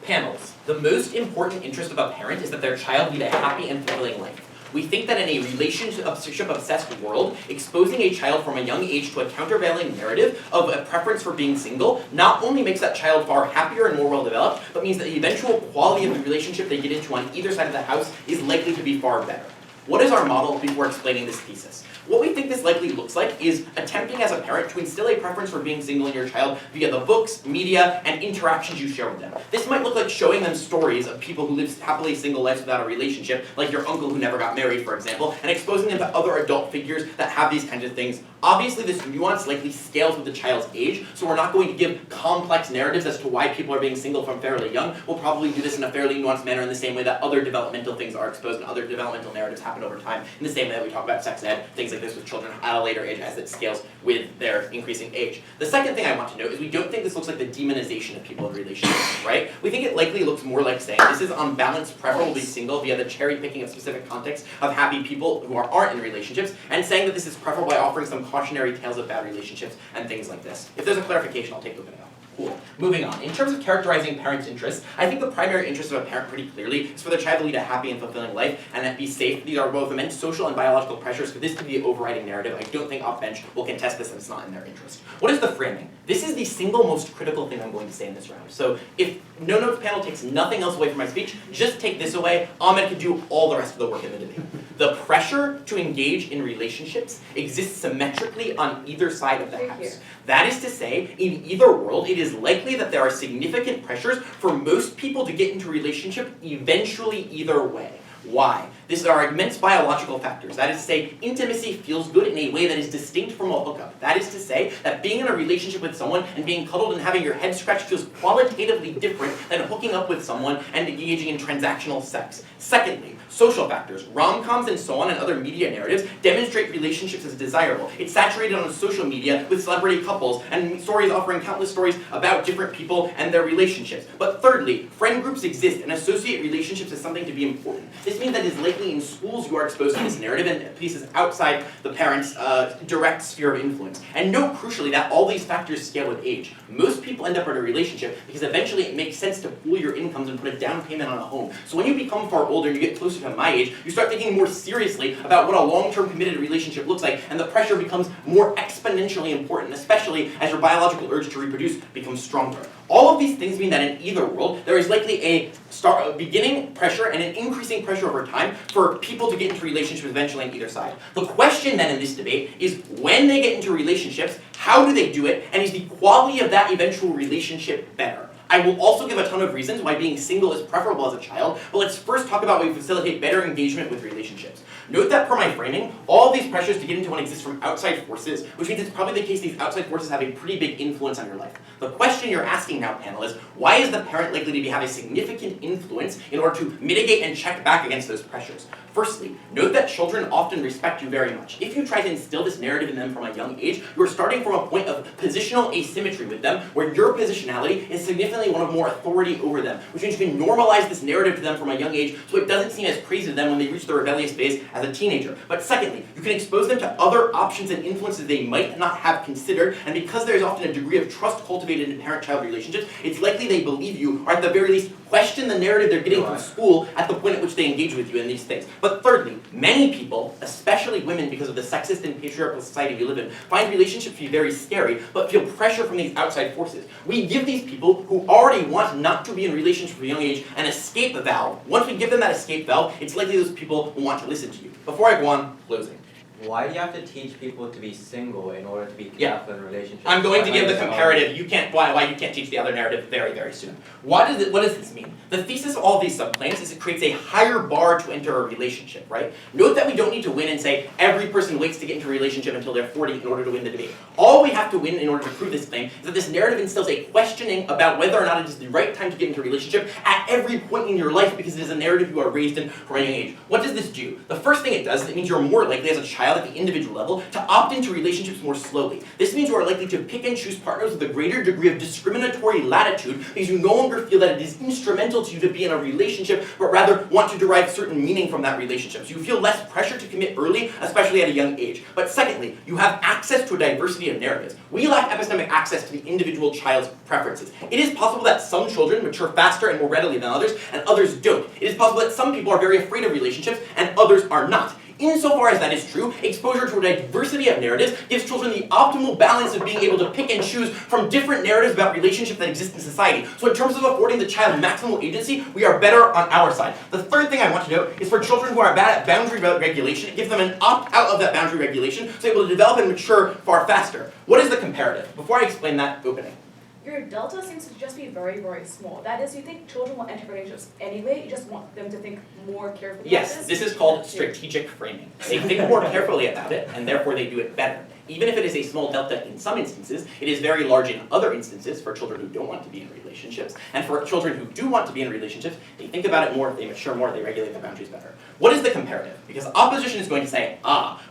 Panels. The most important interest of a parent is that their child lead a happy and fulfilling life. We think that in a relationship-obsessed world, exposing a child from a young age to a countervailing narrative of a preference for being single not only makes that child far happier and more well-developed, but means that the eventual quality of the relationship they get into on either side of the house is likely to be far better. What is our model before explaining this thesis? What we think this likely looks like is attempting as a parent to instill a preference for being single in your child via the books, media, and interactions you share with them. This might look like showing them stories of people who live happily single lives without a relationship, like your uncle who never got married, for example, and exposing them to other adult figures that have these kinds of things. Obviously, this nuance likely scales with the child's age, so we're not going to give complex narratives as to why people are being single from fairly young. We'll probably do this in a fairly nuanced manner in the same way that other developmental things are exposed and other developmental narratives happen over time, in the same way that we talk about sex ed, things like this with children at a later age as it scales with their increasing age. The second thing I want to note is we don't think this looks like the demonization of people in relationships, right? We think it likely looks more like saying this is on balance preferable to be single via the cherry picking of specific contexts of happy people who aren't in relationships, and saying that this is preferable by offering some cautionary tales of bad relationships and things like this. If there's a clarification, I'll take a look at it. Cool. Moving on. In terms of characterizing parents' interests, I think the primary interest of a parent pretty clearly is for their child to lead a happy and fulfilling life and that be safe. These are both immense social and biological pressures, so this could be the overriding narrative. I don't think Off-Bench will contest this and it's not in their interest. What is the framing? This is the single most critical thing I'm going to say in this round. So if No Notes panel takes nothing else away from my speech, just take this away. Ahmed can do all the rest of the work in the debate. The pressure to engage in relationships exists symmetrically on either side of the house. That is to say, in either world, it is likely that there are significant pressures for most people to get into a relationship eventually either way. Why? These are immense biological factors. That is to say, intimacy feels good in a way that is distinct from a hookup. That is to say, that being in a relationship with someone and being cuddled and having your head scratched feels qualitatively different than hooking up with someone and engaging in transactional sex. Secondly, social factors. Rom-coms and so on and other media narratives demonstrate relationships as desirable. It's saturated on social media with celebrity couples and stories offering countless stories about different people and their relationships. But thirdly, friend groups exist and associate relationships as something to be important. This means that it is likely in schools you are exposed to this narrative and pieces outside the parents' direct sphere of influence. And note crucially that all these factors scale with age. Most people end up in a relationship because eventually it makes sense to pool your incomes and put a down payment on a home. So when you become far older and you get closer to my age, you start thinking more seriously about what a long-term committed relationship looks like, and the pressure becomes more exponentially important, especially as your biological urge to reproduce becomes stronger. All of these things mean that in either world, there is likely a beginning pressure and an increasing pressure over time for people to get into relationships eventually on either side. The question then in this debate is when they get into relationships, how do they do it, and is the quality of that eventual relationship better? I will also give a ton of reasons why being single is preferable as a child, but let's first talk about why we facilitate better engagement with relationships. Note that per my framing, all of these pressures to get into one exist from outside forces, which means it's probably the case these outside forces have a pretty big influence on your life. The question you're asking now, panel, is why is the parent likely to have a significant influence in order to mitigate and check back against those pressures? Firstly, note that children often respect you very much. If you try to instill this narrative in them from a young age, you're starting from a point of positional asymmetry with them, where your positionality is significantly one of more authority over them, which means you can normalize this narrative to them from a young age so it doesn't seem as crazy to them when they reach the rebellious phase as a teenager. But secondly, you can expose them to other options and influences they might not have considered, and because there is often a degree of trust cultivated in parent-child relationships, it's likely they believe you, or at the very least, question the narrative they're getting from school at the point at which they engage with you in these things. But thirdly, many people, especially women because of the sexist and patriarchal society we live in, find relationships to be very scary, but feel pressure from these outside forces. We give these people who already want not to be in relationships from a young age an escape valve. Once we give them that escape valve, it's likely those people will want to listen to you. Before I go on, closing. Why do you have to teach people to be single in order to be careful in relationships? I'm going to give the comparative. You can't why you can't teach the other narrative very, very soon. What does this mean? The thesis of all these subclaims is it creates a higher bar to enter a relationship, right? Note that we don't need to win and say every person waits to get into a relationship until they're 40 in order to win the debate. All we have to win in order to prove this claim is that this narrative instills a questioning about whether or not it is the right time to get into a relationship at every point in your life because it is a narrative you are raised in from a young age. What does this do? The first thing it does is it means you're more likely as a child child at the individual level to opt into relationships more slowly. This means you are likely to pick and choose partners with a greater degree of discriminatory latitude because you no longer feel that it is instrumental to you to be in a relationship, but rather want to derive certain meaning from that relationship. So you feel less pressure to commit early, especially at a young age. But secondly, you have access to a diversity of narratives. We lack epistemic access to the individual child's preferences. It is possible that some children mature faster and more readily than others, and others don't. It is possible that some people are very afraid of relationships, and others are not. Insofar as that is true, exposure to a diversity of narratives gives children the optimal balance of being able to pick and choose from different narratives about relationships that exist in society. So in terms of affording the child maximal agency, we are better on our side. The third thing I want to note is for children who are bad at boundary regulation, it gives them an opt-out of that boundary regulation, so they're able to develop and mature far faster. What is the comparative? Before I explain that opening. Your delta seems to just be very, very small. That is, you think children will enter relationships anyway, you just want them to think more carefully about Yes, this is called strategic framing. They think more carefully about it, and therefore they do it better. Even if it is a small delta in some instances, it is very large in other instances for children who don't want to be in relationships. And for children who do want to be in relationships, they think about it more, they mature more, they regulate the boundaries better. What is the comparative? Because opposition is going to say,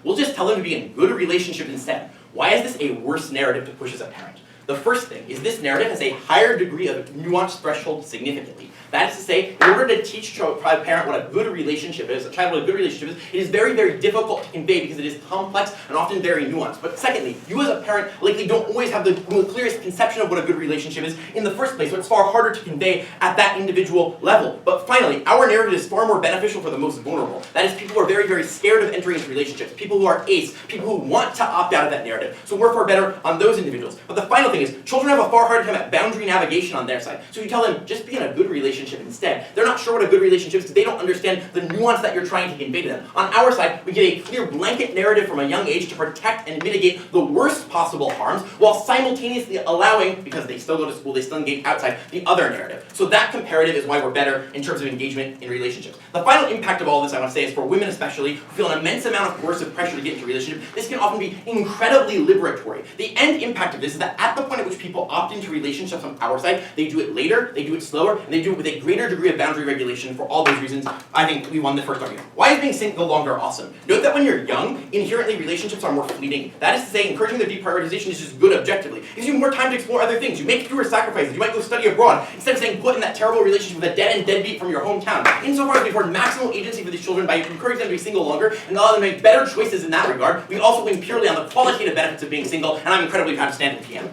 we'll just tell them to be in a good relationship instead. Why is this a worse narrative to push as a parent? The first thing is this narrative has a higher degree of nuance threshold significantly. That is to say, in order to teach a parent what a good relationship is, a child what a good relationship is, it is very, very difficult to convey because it is complex and often very nuanced. But secondly, you as a parent likely don't always have the clearest conception of what a good relationship is in the first place, so it's far harder to convey at that individual level. But finally, our narrative is far more beneficial for the most vulnerable. That is, people who are very, very scared of entering into relationships, people who are ace, people who want to opt out of that narrative. So we're far better on those individuals. But the final thing is, children have a far harder time at boundary navigation on their side. So you tell them, just be in a good relationship instead. They're not sure what a good relationship is because they don't understand the nuance that you're trying to convey to them. On our side, we get a clear blanket narrative from a young age to protect and mitigate the worst possible harms, while simultaneously allowing, because they still go to school, they still engage outside, the other narrative. So that comparative is why we're better in terms of engagement in relationships. The final impact of all this, I want to say, is for women especially, who feel an immense amount of coercive pressure to get into a relationship, this can often be incredibly liberatory. The end impact of this is that at the point at which people opt into relationships on our side, they do it later, they do it slower, and they do it with a greater degree of boundary regulation. For all those reasons, I think we won the first argument. Why is being single longer awesome? Note that when you're young, inherently relationships are more fleeting. That is to say, encouraging their deprioritization is just good objectively. It gives you more time to explore other things. You make fewer sacrifices. You might go study abroad instead of staying put in that terrible relationship with a dead-end deadbeat from your hometown. Insofar as we afford maximal agency for these children by encouraging them to be single longer and allow them to make better choices in that regard, we also win purely on the qualitative benefits of being single, and I'm incredibly proud to stand in PM.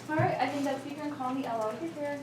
Alright, I think that speaker and call me LO here.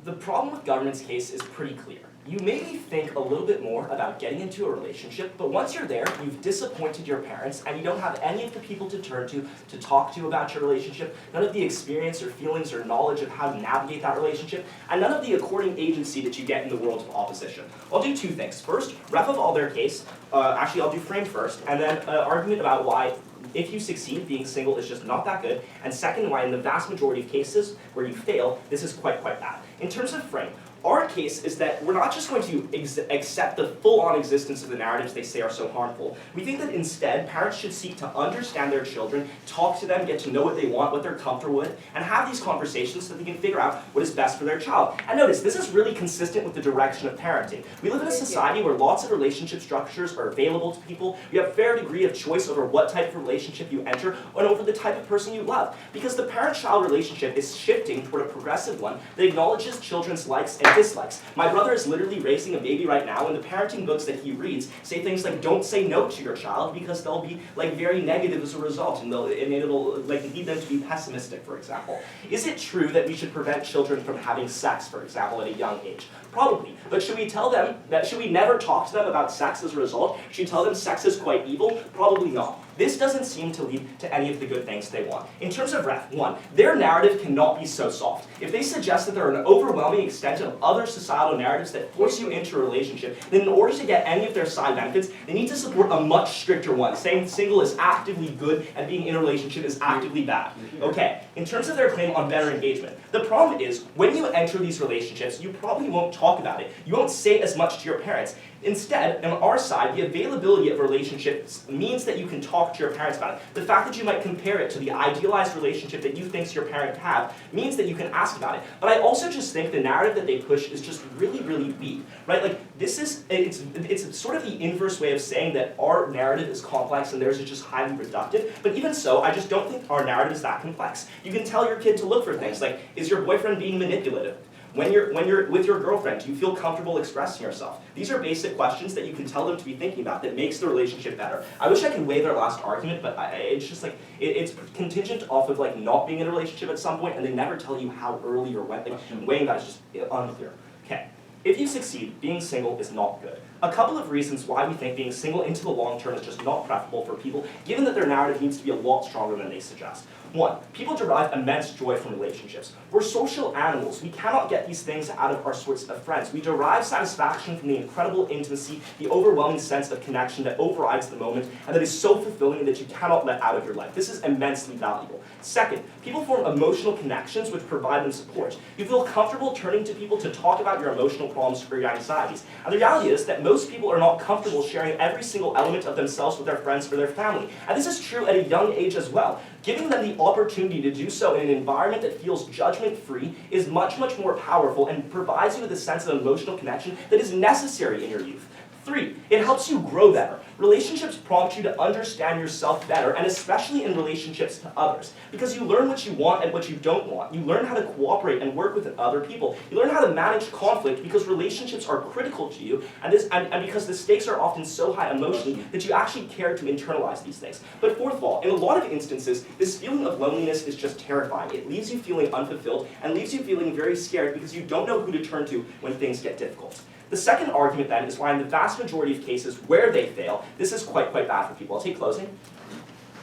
The problem with government's case is pretty clear. You maybe think a little bit more about getting into a relationship, but once you're there, you've disappointed your parents, and you don't have any of the people to turn to talk to about your relationship, none of the experience or feelings or knowledge of how to navigate that relationship, and none of the according agency that you get in the world of opposition. I'll do two things. First, ref of all their case, actually I'll do frame first, and then an argument about why if you succeed, being single is just not that good, and second, why in the vast majority of cases where you fail, this is quite bad. In terms of frame, our case is that we're not just going to accept the full-on existence of the narratives they say are so harmful. We think that instead, parents should seek to understand their children, talk to them, get to know what they want, what they're comfortable with, and have these conversations so they can figure out what is best for their child. And notice, this is really consistent with the direction of parenting. We live in a society where lots of relationship structures are available to people. You have a fair degree of choice over what type of relationship you enter and over the type of person you love. Because the parent-child relationship is shifting toward a progressive one that acknowledges children's likes and dislikes. My brother is literally raising a baby right now, and the parenting books that he reads say things like, don't say no to your child because they'll be like very negative as a result, and it'll like lead them to be pessimistic, for example. Is it true that we should prevent children from having sex, for example, at a young age? Probably. But should we tell them that, should we never talk to them about sex as a result? Should we tell them sex is quite evil? Probably not. This doesn't seem to lead to any of the good things they want. In terms of ref, one, their narrative cannot be so soft. If they suggest that there are an overwhelming extent of other societal narratives that force you into a relationship, then in order to get any of their side benefits, they need to support a much stricter one, saying single is actively good and being in a relationship is actively bad. Okay, in terms of their claim on better engagement, the problem is when you enter these relationships, you probably won't talk about it. You won't say as much to your parents. Instead, on our side, the availability of relationships means that you can talk to your parents about it. The fact that you might compare it to the idealized relationship that you think your parents have means that you can ask about it. But I also just think the narrative that they push is just really, really weak, right? Like this is, it's sort of the inverse way of saying that our narrative is complex and theirs is just highly reductive. But even so, I just don't think our narrative is that complex. You can tell your kid to look for things like, is your boyfriend being manipulative? When you're with your girlfriend, do you feel comfortable expressing yourself? These are basic questions that you can tell them to be thinking about that makes the relationship better. I wish I could weigh their last argument, but it's just like, it's contingent off of like not being in a relationship at some point, and they never tell you how early or when. Like, weighing that is just unclear. Okay. If you succeed, being single is not good. A couple of reasons why we think being single into the long term is just not preferable for people, given that their narrative needs to be a lot stronger than they suggest. One, people derive immense joy from relationships. We're social animals. We cannot get these things out of our sorts of friends. We derive satisfaction from the incredible intimacy, the overwhelming sense of connection that overrides the moment, and that is so fulfilling that you cannot let out of your life. This is immensely valuable. Second, people form emotional connections which provide them support. You feel comfortable turning to people to talk about your emotional problems or your anxieties. And the reality is that most people are not comfortable sharing every single element of themselves with their friends or their family. And this is true at a young age as well. Giving them the opportunity to do so in an environment that feels judgment-free is much, much more powerful and provides you with a sense of emotional connection that is necessary in your youth. 3, it helps you grow better. Relationships prompt you to understand yourself better, and especially in relationships to others. Because you learn what you want and what you don't want. You learn how to cooperate and work with other people. You learn how to manage conflict because relationships are critical to you, and because the stakes are often so high emotionally that you actually care to internalize these things. But fourth of all, in a lot of instances, this feeling of loneliness is just terrifying. It leaves you feeling unfulfilled and leaves you feeling very scared because you don't know who to turn to when things get difficult. The second argument then is why in the vast majority of cases where they fail, this is quite bad for people. I'll take closing.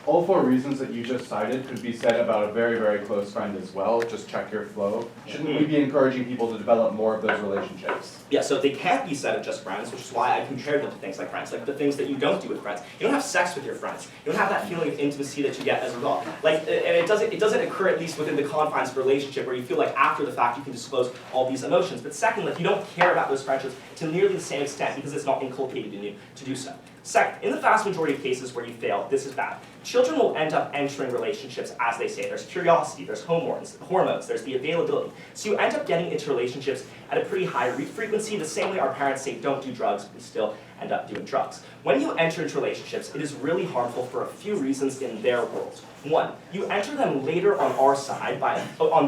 All 4 reasons that you just cited could be said about a very, very close friend as well. Just check your flow. Shouldn't we be encouraging people to develop more of those relationships? Yeah, so they can't be said of just friends, which is why I compared them to things like friends, like the things that you don't do with friends. You don't have sex with your friends. You don't have that feeling of intimacy that you get as a result. Like, and it doesn't occur at least within the confines of a relationship where you feel like after the fact you can disclose all these emotions. But second, like you don't care about those friendships to nearly the same extent because it's not inculcated in you to do so. Second, in the vast majority of cases where you fail, this is bad. Children will end up entering relationships as they say. There's curiosity, there's hormones, there's the availability. So you end up getting into relationships at a pretty high frequency, the same way our parents say don't do drugs, but we still end up doing drugs. When you enter into relationships, it is really harmful for a few reasons in their world. 1, you enter them later on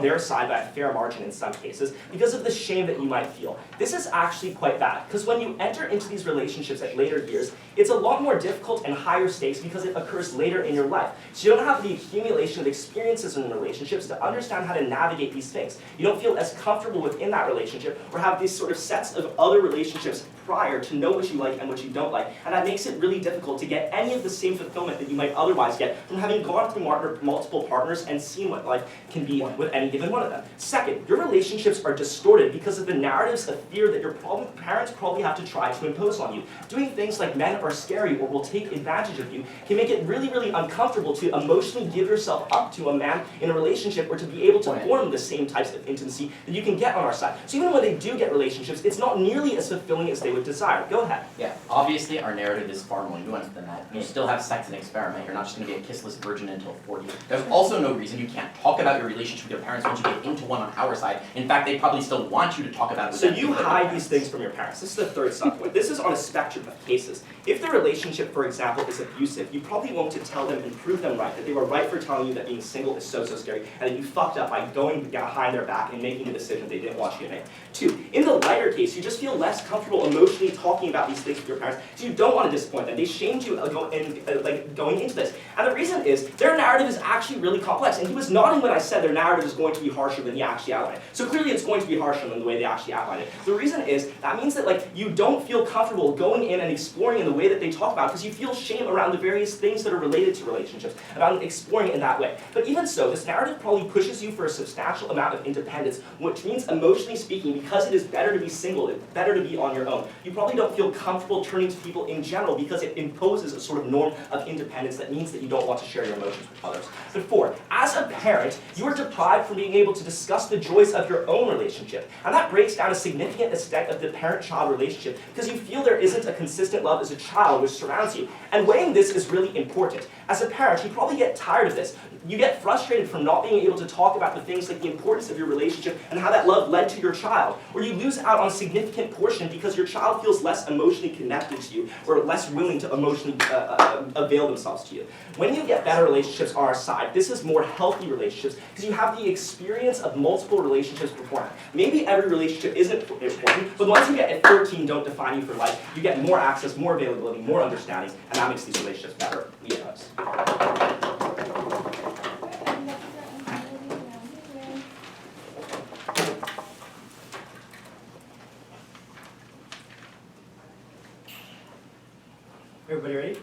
their side by a fair margin in some cases because of the shame that you might feel. This is actually quite bad because when you enter into these relationships at later years, it's a lot more difficult and higher stakes because it occurs later in your life. So you don't have the accumulation of experiences in relationships to understand how to navigate these things. You don't feel as comfortable within that relationship or have these sort of sets of other relationships prior to know what you like and what you don't like. And that makes it really difficult to get any of the same fulfillment that you might otherwise get from having gone through multiple partners and seen what life can be with any given one of them. Second, your relationships are distorted because of the narratives of fear that your parents probably have to try to impose on you. Doing things like men are scary or will take advantage of you can make it really, really uncomfortable to emotionally give yourself up to a man in a relationship or to be able to form the same types of intimacy that you can get on our side. So even when they do get relationships, it's not nearly as fulfilling as they would desire. Go ahead. Yeah, obviously our narrative is far more nuanced than that. You still have sex and experiment. You're not just going to be a kissless virgin until 40. There's also no reason you can't talk about your relationship with your parents once you get into one on our side. In fact, they probably still want you to talk about it with So them you before their hide parents. these things from your parents. This is the third subpoint. This is on a spectrum of cases. If the relationship, for example, is abusive, you probably want to tell them and prove them right, that they were right for telling you that being single is so scary, and that you fucked up by going behind their back and making a decision they didn't want you to make. 2, in the lighter case, you just feel less comfortable emotionally talking about these things with your parents, so you don't want to disappoint them. They shamed you going into this. And the reason is, their narrative is actually really complex, and he was nodding when I said their narrative is going to be harsher than he actually outlined it. So clearly it's going to be harsher than the way they actually outlined it. The reason is, that means that you don't feel comfortable going in and exploring in the way that they talk about it, because you feel shame around the various things that are related to relationships, about exploring it in that way. But even so, this narrative probably pushes you for a substantial amount of independence, which means, emotionally speaking, because it is better to be single, it's better to be on your own. You probably don't feel comfortable turning to people in general because it imposes a sort of norm of independence that means that you don't want to share your emotions with others. But 4, as a parent, you are deprived from being able to discuss the joys of your own relationship. And that breaks down a significant aspect of the parent-child relationship because you feel there isn't a consistent love as a child which surrounds you. And weighing this is really important. As a parent, you probably get tired of this. You get frustrated from not being able to talk about the things like the importance of your relationship and how that love led to your child. Or you lose out on a significant portion because your child feels less emotionally connected to you or less willing to emotionally avail themselves to you. When you get better relationships on our side, this is more healthy relationships because you have the experience of multiple relationships beforehand. Maybe every relationship isn't important, but once you get at 13, don't define you for life. You get more access, more availability, more understanding, and that makes these relationships better. Yes. Everybody ready?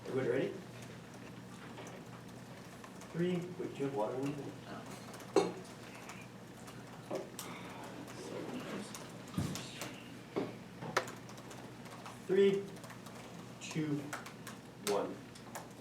Everybody ready? 3, wait, do you have water in you? 3, 2, 1.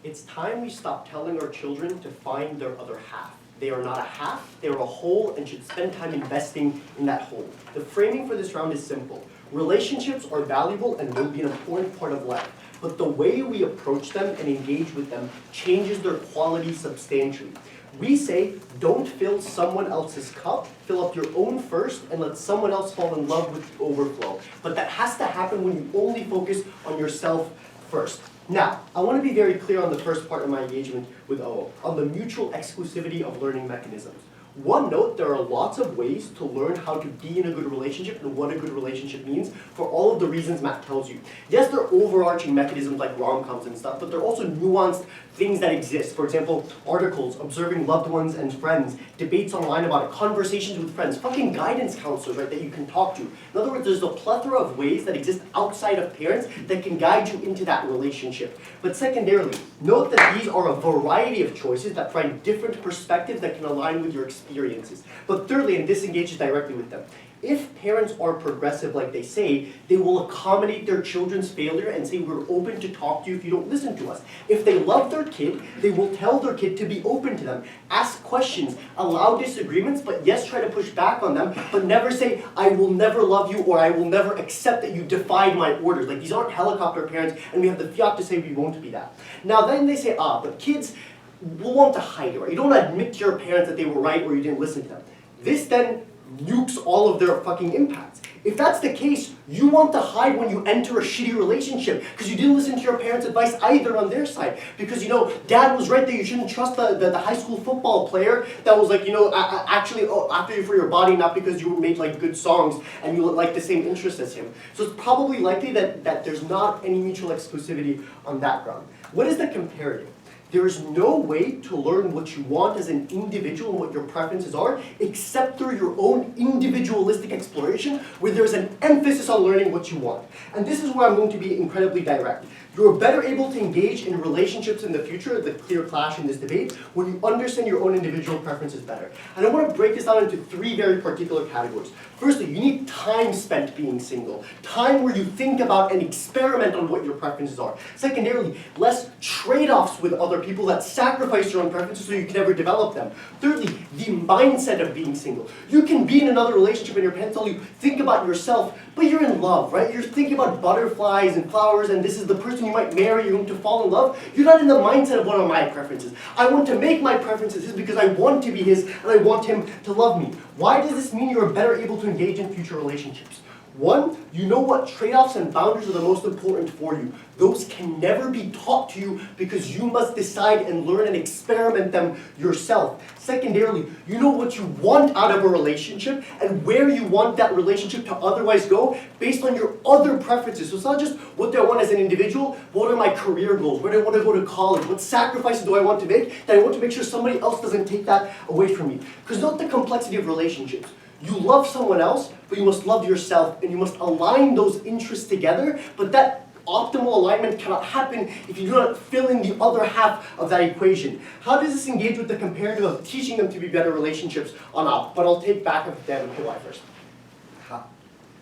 It's time we stop telling our children to find their other half. They are not a half, they are a whole and should spend time investing in that whole. The framing for this round is simple. Relationships are valuable and will be an important part of life, but the way we approach them and engage with them changes their quality substantially. We say, don't fill someone else's cup, fill up your own first, and let someone else fall in love with the overflow. But that has to happen when you only focus on yourself first. Now, I want to be very clear on the first part of my engagement with O, on the mutual exclusivity of learning mechanisms. One note, there are lots of ways to learn how to be in a good relationship and what a good relationship means for all of the reasons Matt tells you. Yes, there are overarching mechanisms like rom-coms and stuff, but there are also nuanced things that exist. For example, articles, observing loved ones and friends, debates online about it, conversations with friends, fucking guidance counselors, right, that you can talk to. In other words, there's a plethora of ways that exist outside of parents that can guide you into that relationship. But secondarily, note that these are a variety of choices that provide different perspectives that can align with your experiences. But thirdly, and this engages directly with them, if parents are progressive like they say, they will accommodate their children's failure and say, we're open to talk to you if you don't listen to us. If they love their kid, they will tell their kid to be open to them. Ask questions, allow disagreements, but yes, try to push back on them, but never say, I will never love you or I will never accept that you defied my orders. Like, these aren't helicopter parents, and we have the fiat to say we won't be that. Now then they say, but kids will want to hide it, right? You don't admit to your parents that they were right or you didn't listen to them. This then nukes all of their fucking impacts. If that's the case, you want to hide when you enter a shitty relationship because you didn't listen to your parents' advice either on their side. Because, you know, dad was right that you shouldn't trust the high school football player that was like, you know, actually after you for your body, not because you made like good songs and you like the same interests as him. So it's probably likely that there's not any mutual exclusivity on that ground. What is the comparative? There is no way to learn what you want as an individual and what your preferences are except through your own individualistic exploration where there's an emphasis on learning what you want. And this is where I'm going to be incredibly direct. You're better able to engage in relationships in the future, the clear clash in this debate, when you understand your own individual preferences better. And I want to break this down into 3 very particular categories. Firstly, you need time spent being single. Time where you think about and experiment on what your preferences are. Secondarily, less trade-offs with other people that sacrifice your own preferences so you can never develop them. Thirdly, the mindset of being single. You can be in another relationship and your parents tell you, think about yourself, but you're in love, right? You're thinking about butterflies and flowers and this is the person you might marry, you're going to fall in love. You're not in the mindset of what are my preferences. I want to make my preferences his because I want to be his and I want him to love me. Why does this mean you're better able to engage in future relationships? 1, you know what trade-offs and boundaries are the most important for you. Those can never be taught to you because you must decide and learn and experiment them yourself. Secondarily, you know what you want out of a relationship and where you want that relationship to otherwise go based on your other preferences. So it's not just what do I want as an individual, what are my career goals, where do I want to go to college, what sacrifices do I want to make, that I want to make sure somebody else doesn't take that away from me. Because note the complexity of relationships. You love someone else, but you must love yourself and you must align those interests together, but that optimal alignment cannot happen if you do not fill in the other half of that equation. How does this engage with the comparative of teaching them to be better relationships on up? But I'll take back up Dan and Kawhi first.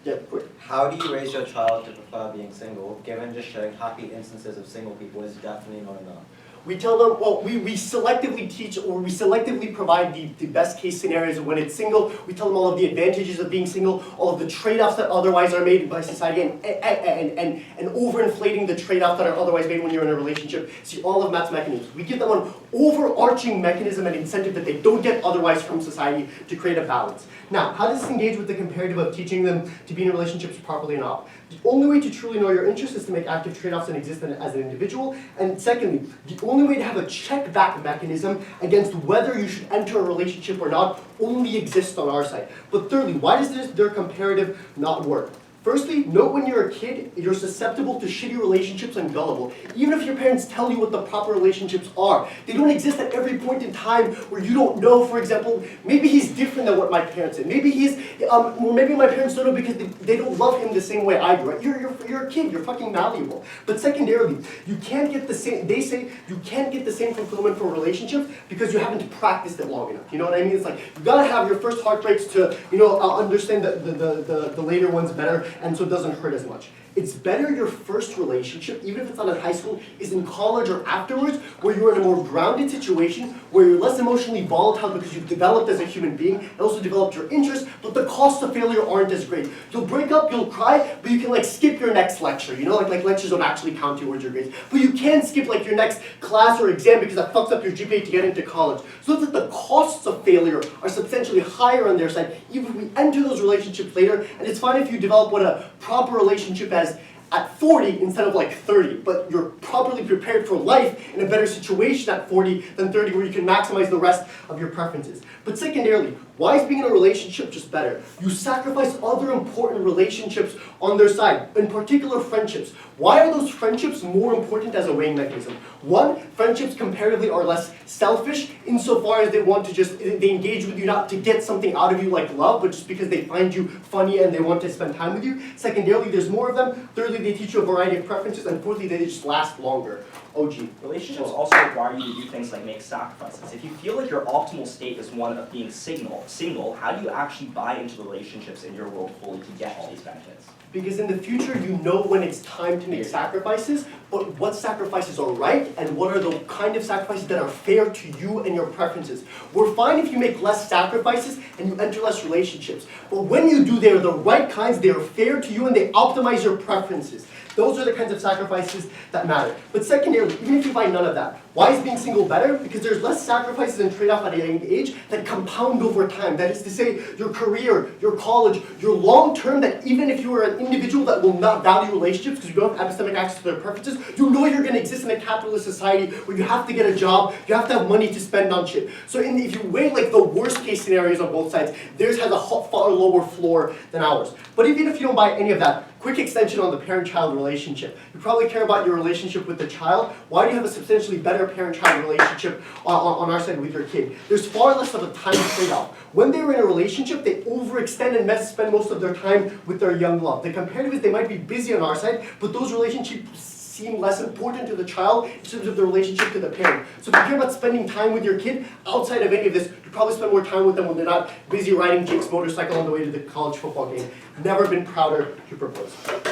Yeah, quick. How do you raise your child to prefer being single, given just showing happy instances of single people is definitely not enough? We tell them, well, we selectively teach or we selectively provide the best case scenarios of when it's single. We tell them all of the advantages of being single, all of the trade-offs that otherwise are made by society, and overinflating the trade-offs that are otherwise made when you're in a relationship. See, all of Matt's mechanisms. We give them an overarching mechanism and incentive that they don't get otherwise from society to create a balance. Now, how does this engage with the comparative of teaching them to be in relationships properly or not? The only way to truly know your interests is to make active trade-offs and exist as an individual. And secondly, the only way to have a check-back mechanism against whether you should enter a relationship or not only exists on our side. But thirdly, why does their comparative not work? Firstly, note when you're a kid, you're susceptible to shitty relationships and gullible. Even if your parents tell you what the proper relationships are, they don't exist at every point in time where you don't know, for example, maybe he's different than what my parents did. Maybe he's, maybe my parents don't know because they don't love him the same way I do. Right? You're a kid, you're fucking malleable. But secondarily, you can't get the same, they say you can't get the same fulfillment from relationships because you haven't practiced it long enough. You know what I mean? It's like, you gotta have your first heartbreaks to, understand the later ones better, and so it doesn't hurt as much. It's better your first relationship, even if it's not in high school, is in college or afterwards, where you're in a more grounded situation, where you're less emotionally volatile because you've developed as a human being, and also developed your interests, but the costs of failure aren't as great. You'll break up, you'll cry, but you can skip your next lecture, like lectures don't actually count towards your grades. But you can skip your next class or exam because that fucks up your GPA to get into college. So that the costs of failure are substantially higher on their side, even if we enter those relationships later, and it's fine if you develop what a proper relationship as at 40 instead of 30, but you're properly prepared for life in a better situation at 40 than 30 where you can maximize the rest of your preferences. But secondarily, why is being in a relationship just better? You sacrifice other important relationships on their side, in particular friendships. Why are those friendships more important as a weighing mechanism? 1, friendships comparatively are less selfish insofar as they want to they engage with you not to get something out of you like love, but just because they find you funny and they want to spend time with you. Secondarily, there's more of them. Thirdly, they teach you a variety of preferences. And fourthly, they just last longer. OG. Relationships also require you to do things like make sacrifices. If you feel like your optimal state is one of being single, how do you actually buy into relationships in your world fully to get all these benefits? Because in the future, you know when it's time to make sacrifices, but what sacrifices are right, and what are the kind of sacrifices that are fair to you and your preferences. We're fine if you make less sacrifices and you enter less relationships. But when you do, they're the right kinds, they are fair to you, and they optimize your preferences. Those are the kinds of sacrifices that matter. But secondarily, even if you find none of that, why is being single better? Because there's less sacrifices and trade-off at a young age that compound over time. That is to say, your career, your college, your long-term, that even if you are an individual that will not value relationships because you don't have epistemic access to their preferences, you know you're going to exist in a capitalist society where you have to get a job, you have to have money to spend on shit. So if you weigh the worst case scenarios on both sides, theirs has a far lower floor than ours. But even if you don't buy any of that, quick extension on the parent-child relationship. You probably care about your relationship with the child. Why do you have a substantially better parent-child relationship on our side with your kid? There's far less of a time trade-off. When they're in a relationship, they overextend and spend most of their time with their young love. The comparative is they might be busy on our side, but those relationships seem less important to the child in terms of the relationship to the parent. So if you care about spending time with your kid outside of any of this, you probably spend more time with them when they're not busy riding Jake's motorcycle on the way to the college football game. Never been prouder to propose. Alright,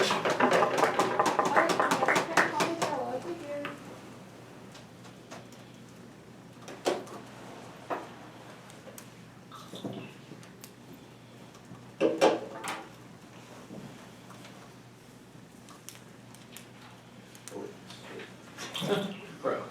next speaker and call me Bella. Over here. Bro.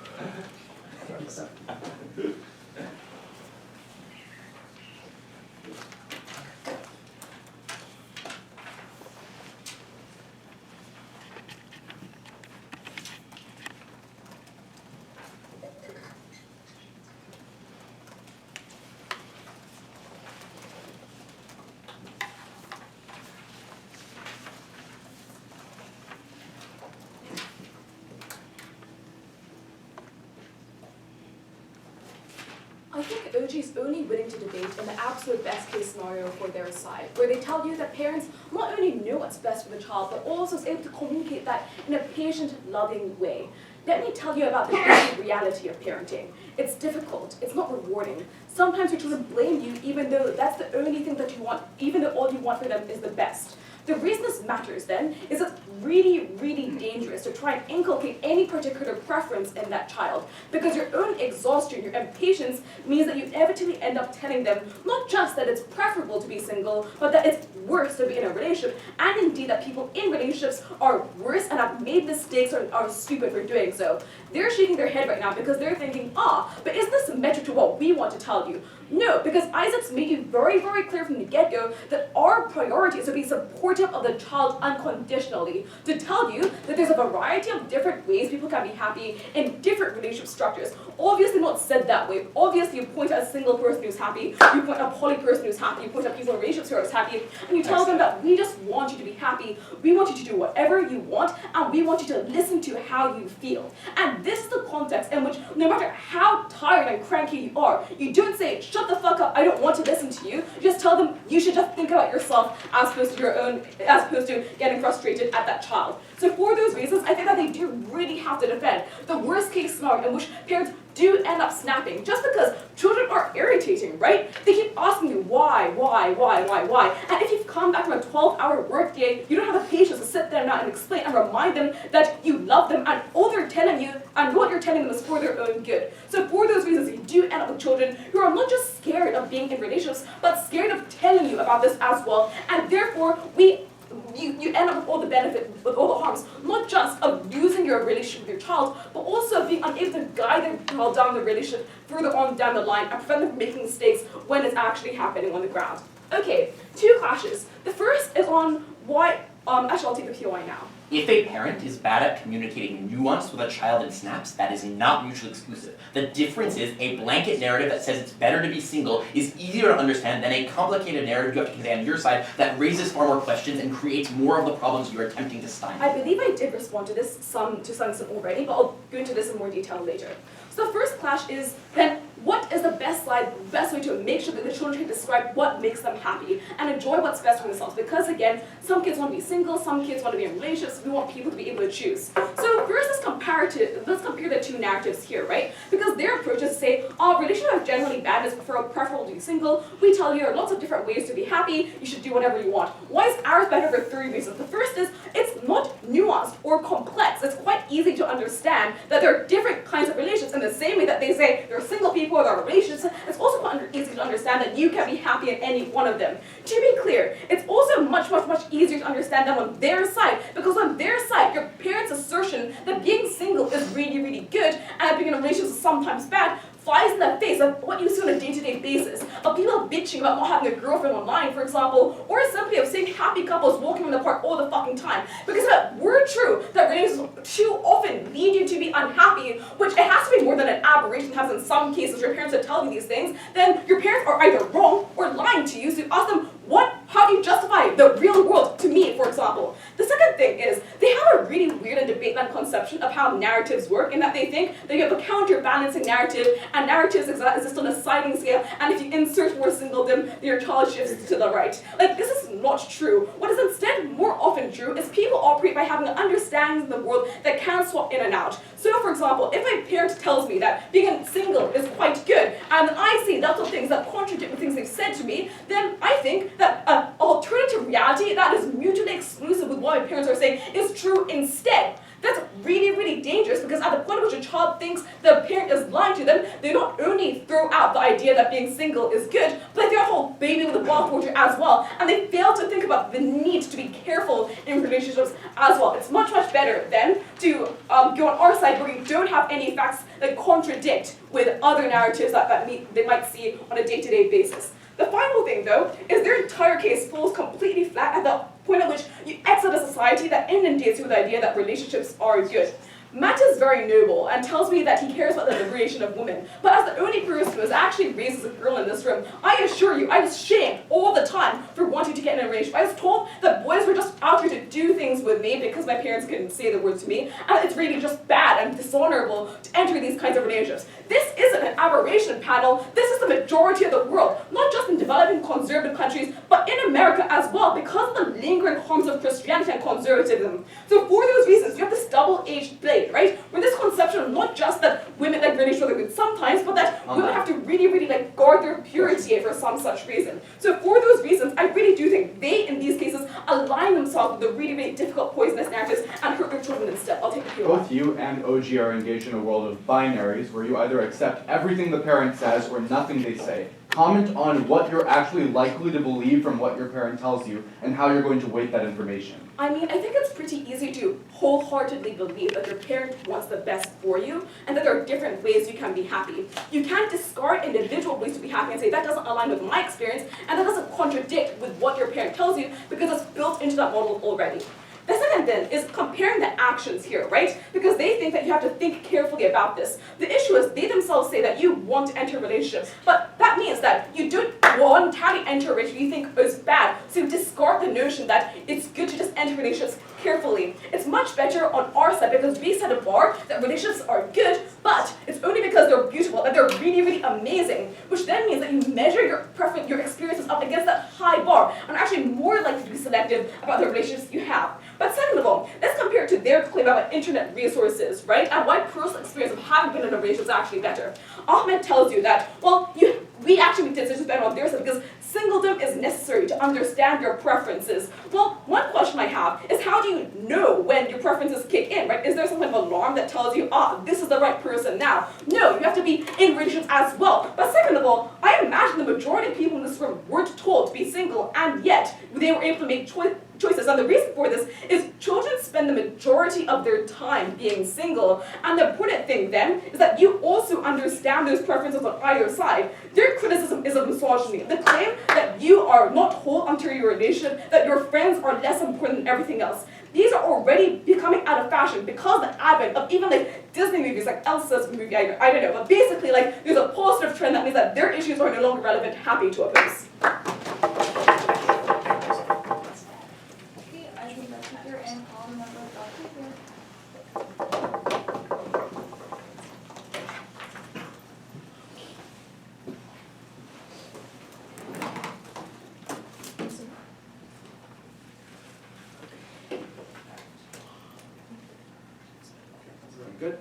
I think OG is only willing to debate in the absolute best case scenario for their side, where they tell you that parents not only know what's best for the child, but also is able to communicate that in a patient, loving way. Let me tell you about the basic reality of parenting. It's difficult, it's not rewarding. Sometimes your children blame you even though that's the only thing that you want, even though all you want for them is the best. The reason this matters then is it's really, really dangerous to try and inculcate any particular preference in that child, because your own exhaustion, your impatience means that you inevitably end up telling them not just that it's preferable to be single, but that it's worse to be in a relationship, and indeed that people in relationships are worse and have made mistakes or are stupid for doing so. They're shaking their head right now because they're thinking, but isn't this symmetric to what we want to tell you? No, because Isaac's made you very, very clear from the get-go that our priority is to be supportive of the child unconditionally, to tell you that there's a variety of different ways people can be happy in different relationship structures. Obviously not said that way. Obviously you point at a single person who's happy, you point at a poly person who's happy, you point at people in relationships who are happy, and you tell them that we just want you to be happy, we want you to do whatever you want, and we want you to listen to how you feel. And this is the context in which no matter how tired and cranky you are, you don't say, shut the fuck up, I don't want to listen to you. You just tell them you should just think about yourself as opposed to getting frustrated at that child. So for those reasons, I think that they do really have to defend the worst case scenario in which parents do end up snapping, just because children are irritating, right? They keep asking you why? And if you've come back from a 12-hour work day, you don't have the patience to sit there now and explain and remind them that you love them, and all they're telling you and what you're telling them is for their own good. So for those reasons, you do end up with children who are not just scared of being in relationships, but scared of telling you about this as well, and therefore you end up with all the benefit, with all the harms, not just of losing your relationship with your child, but also being unable to guide their child down the relationship further on down the line and prevent them from making mistakes when it's actually happening on the ground. Okay, two clashes. The first is on why, actually I'll take the POI now. If a parent is bad at communicating nuance with a child in snaps, that is not mutually exclusive. The difference is a blanket narrative that says it's better to be single is easier to understand than a complicated narrative you have to convey on your side that raises far more questions and creates more of the problems you're attempting to stymie. I believe I did respond to this to some extent already, but I'll go into this in more detail later. So the first clash is then what is the best way to make sure that the children can describe what makes them happy and enjoy what's best for themselves? Because again, some kids want to be single, some kids want to be in relationships, we want people to be able to choose. So first let's compare the two narratives here, right? Because their approach is to say, relationships are generally bad, it's preferable to be single. We tell you there are lots of different ways to be happy, you should do whatever you want. Why is ours better for 3 reasons? The first is, it's not nuanced or complex. It's quite easy to understand that there are different kinds of relationships in the same way that they say there are single people, there are relationships. It's also quite easy to understand that you can be happy in any one of them. To be clear, it's also much easier to understand that on their side, because on their side, your parents' assertion that being single is really good and being in a relationship is sometimes bad flies in the face of what you see on a day-to-day basis, of people bitching about not having a girlfriend online, for example, or simply of seeing happy couples walking in the park all the fucking time. Because if it were true that relationships too often lead you to be unhappy, which it has to be more than an aberration, it has in some cases your parents would tell you these things, then your parents are either wrong or lying to you, so you ask them, how do you justify the real world to me, for example? The second thing is, they have a really weird and debate-led conception of how narratives work, in that they think that you have a counterbalancing narrative, and narratives exist on a sliding scale, and if you insert more singledom, then your child shifts to the right. Like, this is not true. What is instead more often true is people operate by having an understanding of the world that can swap in and out. So for example, if my parent tells me that being single is quite good, and I see lots of things that contradict the things they've said to me, then I think that an alternative reality that is mutually exclusive with what my parents are saying is true instead. That's really, really dangerous because at the point at which a child thinks the parent is lying to them, they not only throw out the idea that being single is good, but they throw a whole baby with the bathwater as well, and they fail to think about the need to be careful in relationships as well. It's much, much better then to go on our side where we don't have any facts that contradict with other narratives that they might see on a day-to-day basis. The final thing, though, is their entire case falls completely flat at the point at which you exit a society that inundates you with the idea that relationships are good. Matt is very noble and tells me that he cares about the liberation of women, but as the only person who has actually raised as a girl in this room, I assure you, I was shamed all the time for wanting to get in a relationship. I was told that boys were just out here to do things with me because my parents couldn't say the words to me, and it's really just bad and dishonorable to enter these kinds of relationships. This isn't an aberration, panel. This is the majority of the world, not just in developing conservative countries, but in America as well, because of the lingering harms of Christianity and conservatism. So for those reasons, you have this double-edged blade, right? Where this conception of not just that women really struggle with sometimes, but that women have to really, really guard their purity for some such reason. So for those reasons, I really do think they, in these cases, align themselves with the really, really difficult poisonous narratives and hurt their children instead. I'll take the POI. Both you and OG are engaged in a world of binaries where you either accept everything the parent says or nothing they say. Comment on what you're actually likely to believe from what your parent tells you and how you're going to weight that information. I mean, I think it's pretty easy to wholeheartedly believe that your parent wants the best for you and that there are different ways you can be happy. You can't discard individual ways to be happy and say that doesn't align with my experience and that doesn't contradict with what your parent tells you because it's built into that model already. The second then is comparing the actions here, right? Because they think that you have to think carefully about this. The issue is they themselves say that you want to enter relationships, but that means that you don't voluntarily enter a relationship you think is bad, so you discard the notion that it's good to just enter relationships carefully. It's much better on our side because we set a bar that relationships are good, but it's only because they're beautiful, that they're really, really amazing, which then means that you measure your experiences up against that high bar and are actually more likely to be selective about the relationships you have. But second of all, let's compare it to their claim about internet resources, right? And why personal experience of having been in a relationship is actually better. Ahmed tells you that, well, we actually did decisions better on their side because singledom is necessary to understand your preferences. Well, one question I have is how do you know when your preferences kick in, right? Is there some kind of alarm that tells you, this is the right person now? No, you have to be in relationships as well. But second of all, I imagine the majority of people in this room weren't told to be single, and yet they were able to make choices. And the reason for this is children spend the majority of their time being single, and the important thing then is that you also understand those preferences on either side. Their criticism is of misogyny. The claim that you are not whole until your relationship, that your friends are less important than everything else. These are already becoming out of fashion because the advent of even Disney movies, like Elsa's movie, I don't know, but basically there's a positive trend that means that their issues are no longer relevant, happy to oppose. Good.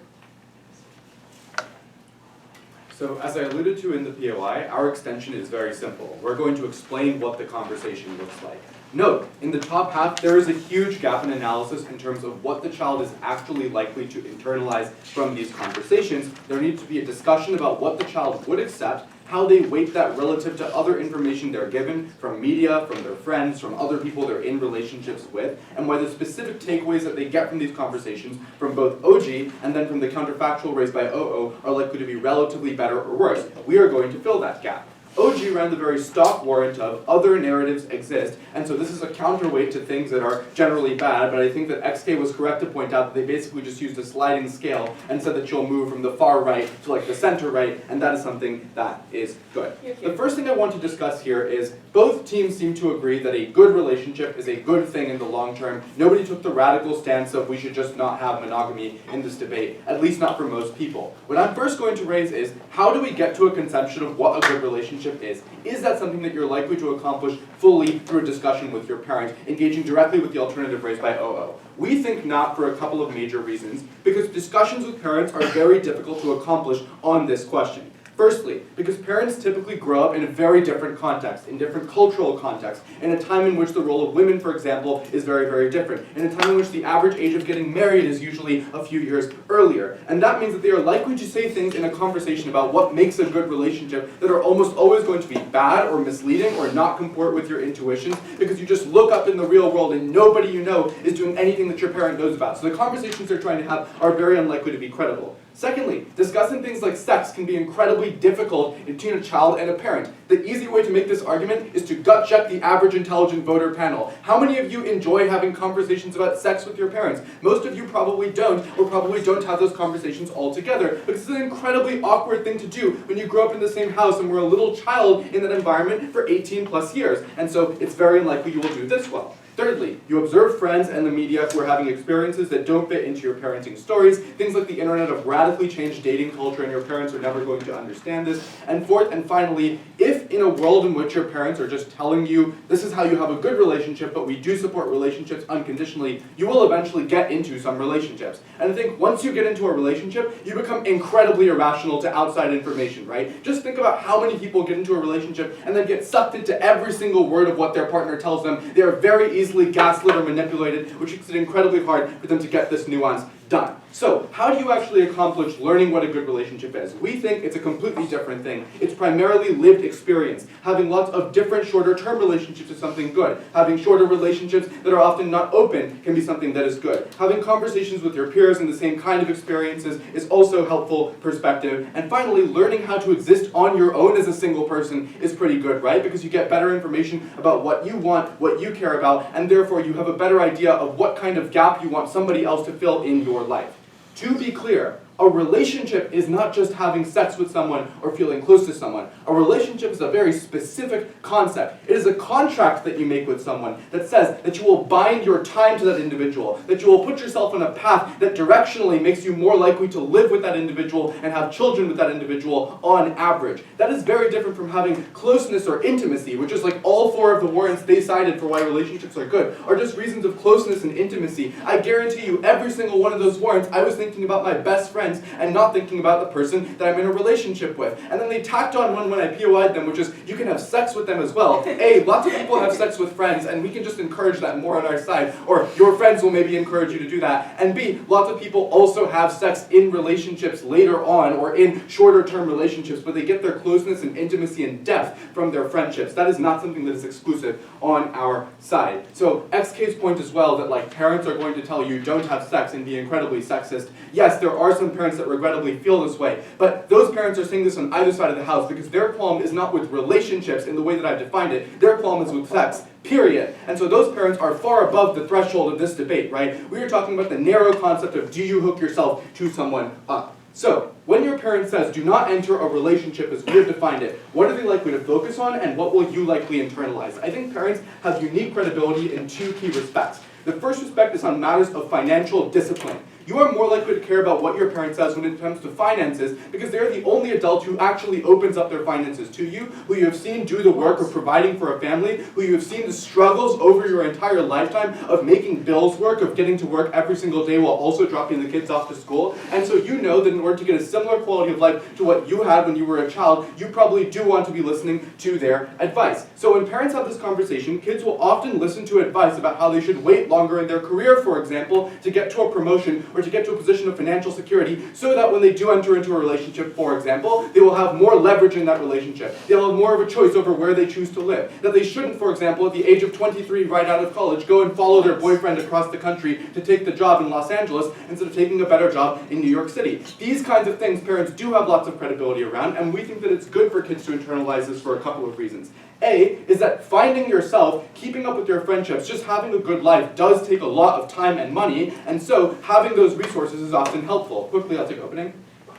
So as I alluded to in the POI, our extension is very simple. We're going to explain what the conversation looks like. Note, in the top half, there is a huge gap in analysis in terms of what the child is actually likely to internalize from these conversations. There needs to be a discussion about what the child would accept, how they weight that relative to other information they're given from media, from their friends, from other people they're in relationships with, and why the specific takeaways that they get from these conversations from both OG and then from the counterfactual raised by OO are likely to be relatively better or worse. We are going to fill that gap. OG ran the very stock warrant of other narratives exist, and so this is a counterweight to things that are generally bad, but I think that XK was correct to point out that they basically just used a sliding scale and said that you'll move from the far right to the center right, and that is something that is good. The first thing I want to discuss here is both teams seem to agree that a good relationship is a good thing in the long term. Nobody took the radical stance of we should just not have monogamy in this debate, at least not for most people. What I'm first going to raise is how do we get to a conception of what a good relationship relationship is that something that you're likely to accomplish fully through a discussion with your parent, engaging directly with the alternative raised by OO? We think not, for a couple of major reasons, because discussions with parents are very difficult to accomplish on this question. Firstly, because parents typically grow up in a very different context, in different cultural contexts, in a time in which the role of women, for example, is very, very different, in a time in which the average age of getting married is usually a few years earlier. And that means that they are likely to say things in a conversation about what makes a good relationship that are almost always going to be bad or misleading or not comport with your intuitions, because you just look up in the real world and nobody you know is doing anything that your parent knows about. So the conversations they're trying to have are very unlikely to be credible. Secondly, discussing things like sex can be incredibly difficult between a child and a parent. The easy way to make this argument is to gut check the average intelligent voter panel. How many of you enjoy having conversations about sex with your parents? Most of you probably don't, or probably don't have those conversations altogether, but it's an incredibly awkward thing to do when you grow up in the same house and were a little child in that environment for 18 plus years. And so it's very unlikely you will do this well. Thirdly, you observe friends and the media who are having experiences that don't fit into your parenting stories, things like the internet have radically changed dating culture and your parents are never going to understand this. And fourth and finally, if in a world in which your parents are just telling you this is how you have a good relationship, but we do support relationships unconditionally, you will eventually get into some relationships. And I think once you get into a relationship, you become incredibly irrational to outside information, right? Just think about how many people get into a relationship and then get sucked into every single word of what their partner tells them. They are very easily gaslit or manipulated, which makes it incredibly hard for them to get this nuance done. So, how do you actually accomplish learning what a good relationship is? We think it's a completely different thing. It's primarily lived experience. Having lots of different shorter-term relationships is something good. Having shorter relationships that are often not open can be something that is good. Having conversations with your peers in the same kind of experiences is also helpful perspective. And finally, learning how to exist on your own as a single person is pretty good, right? Because you get better information about what you want, what you care about, and therefore you have a better idea of what kind of gap you want somebody else to fill in your life. To be clear, a relationship is not just having sex with someone or feeling close to someone. A relationship is a very specific concept. It is a contract that you make with someone that says that you will bind your time to that individual, that you will put yourself on a path that directionally makes you more likely to live with that individual and have children with that individual on average. That is very different from having closeness or intimacy, which is like all four of the warrants they cited for why relationships are good, are just reasons of closeness and intimacy. I guarantee you every single one of those warrants, I was thinking about my best friend and not thinking about the person that I'm in a relationship with. And then they tacked on one when I POI'd them, which is you can have sex with them as well. A, lots of people have sex with friends, and we can just encourage that more on our side, or your friends will maybe encourage you to do that. And B, lots of people also have sex in relationships later on, or in shorter term relationships, but they get their closeness and intimacy and depth from their friendships. That is not something that is exclusive on our side. So XK's point as well, that like parents are going to tell you don't have sex and be incredibly sexist. Yes, there are some parents that regrettably feel this way, but those parents are saying this on either side of the house because their problem is not with relationships in the way that I've defined it, their problem is with sex, period. And so those parents are far above the threshold of this debate, right? We are talking about the narrow concept of do you hook yourself to someone up? So, when your parent says do not enter a relationship as we have defined it, what are they likely to focus on and what will you likely internalize? I think parents have unique credibility in two key respects. The first respect is on matters of financial discipline. You are more likely to care about what your parent says when it comes to finances because they're the only adult who actually opens up their finances to you, who you have seen do the work of providing for a family, who you have seen the struggles over your entire lifetime of making bills work, of getting to work every single day while also dropping the kids off to school. And so you know that in order to get a similar quality of life to what you had when you were a child, you probably do want to be listening to their advice. So when parents have this conversation, kids will often listen to advice about how they should wait longer in their career, for example, to get to a promotion or to get to a position of financial security so that when they do enter into a relationship, for example, they will have more leverage in that relationship. They'll have more of a choice over where they choose to live. That they shouldn't, for example, at the age of 23, right out of college, go and follow their boyfriend across the country to take the job in Los Angeles instead of taking a better job in New York City. These kinds of things parents do have lots of credibility around, and we think that it's good for kids to internalize this for a couple of reasons. A, is that finding yourself, keeping up with your friendships, just having a good life does take a lot of time and money, and so having those resources is often helpful. Quickly, I'll take opening.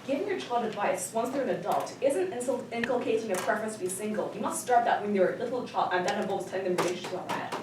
Giving your child advice once they're an adult isn't inculcating a preference to be single. You must start that when you're a little child, and that involves telling them relationships are bad.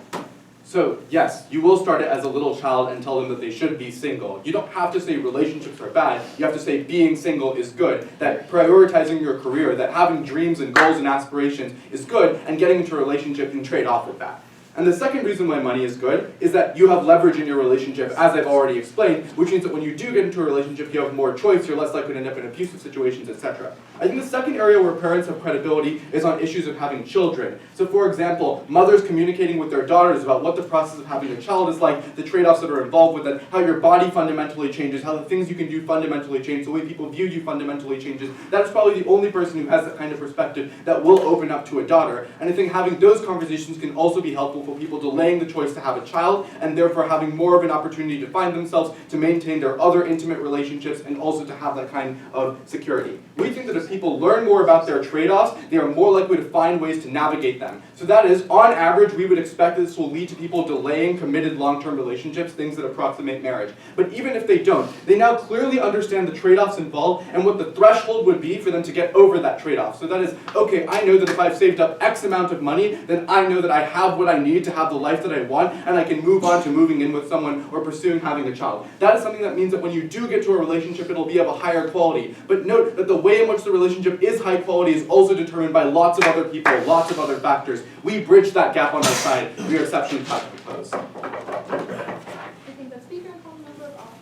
So yes, you will start it as a little child and tell them that they should be single. You don't have to say relationships are bad, you have to say being single is good, that prioritizing your career, that having dreams and goals and aspirations is good, and getting into a relationship can trade off with that. And the second reason why money is good is that you have leverage in your relationship, as I've already explained, which means that when you do get into a relationship, you have more choice, you're less likely to end up in abusive situations, etc. I think the second area where parents have credibility is on issues of having children. So for example, mothers communicating with their daughters about what the process of having a child is like, the trade-offs that are involved with it, how your body fundamentally changes, how the things you can do fundamentally change, the way people view you fundamentally changes. That's probably the only person who has that kind of perspective that will open up to a daughter. And I think having those conversations can also be helpful for people delaying the choice to have a child, and therefore having more of an opportunity to find themselves, to maintain their other intimate relationships, and also to have that kind of security. We think that as people learn more about their trade-offs, they are more likely to find ways to navigate them. So that is, on average, we would expect that this will lead to people delaying committed long-term relationships, things that approximate marriage. But even if they don't, they now clearly understand the trade-offs involved and what the threshold would be for them to get over that trade-off. So that is, okay, I know that if I've saved up X amount of money, then I know that I have what I need to have the life that I want, and I can move on to moving in with someone or pursuing having a child. That is something that means that when you do get to a relationship, it'll be of a higher quality. But note that the way in which the relationship is high quality is also determined by lots of other people, lots of other factors. We bridge that gap on our side. We are exceptionally proud to propose. I think the speaker and call member of Oxford.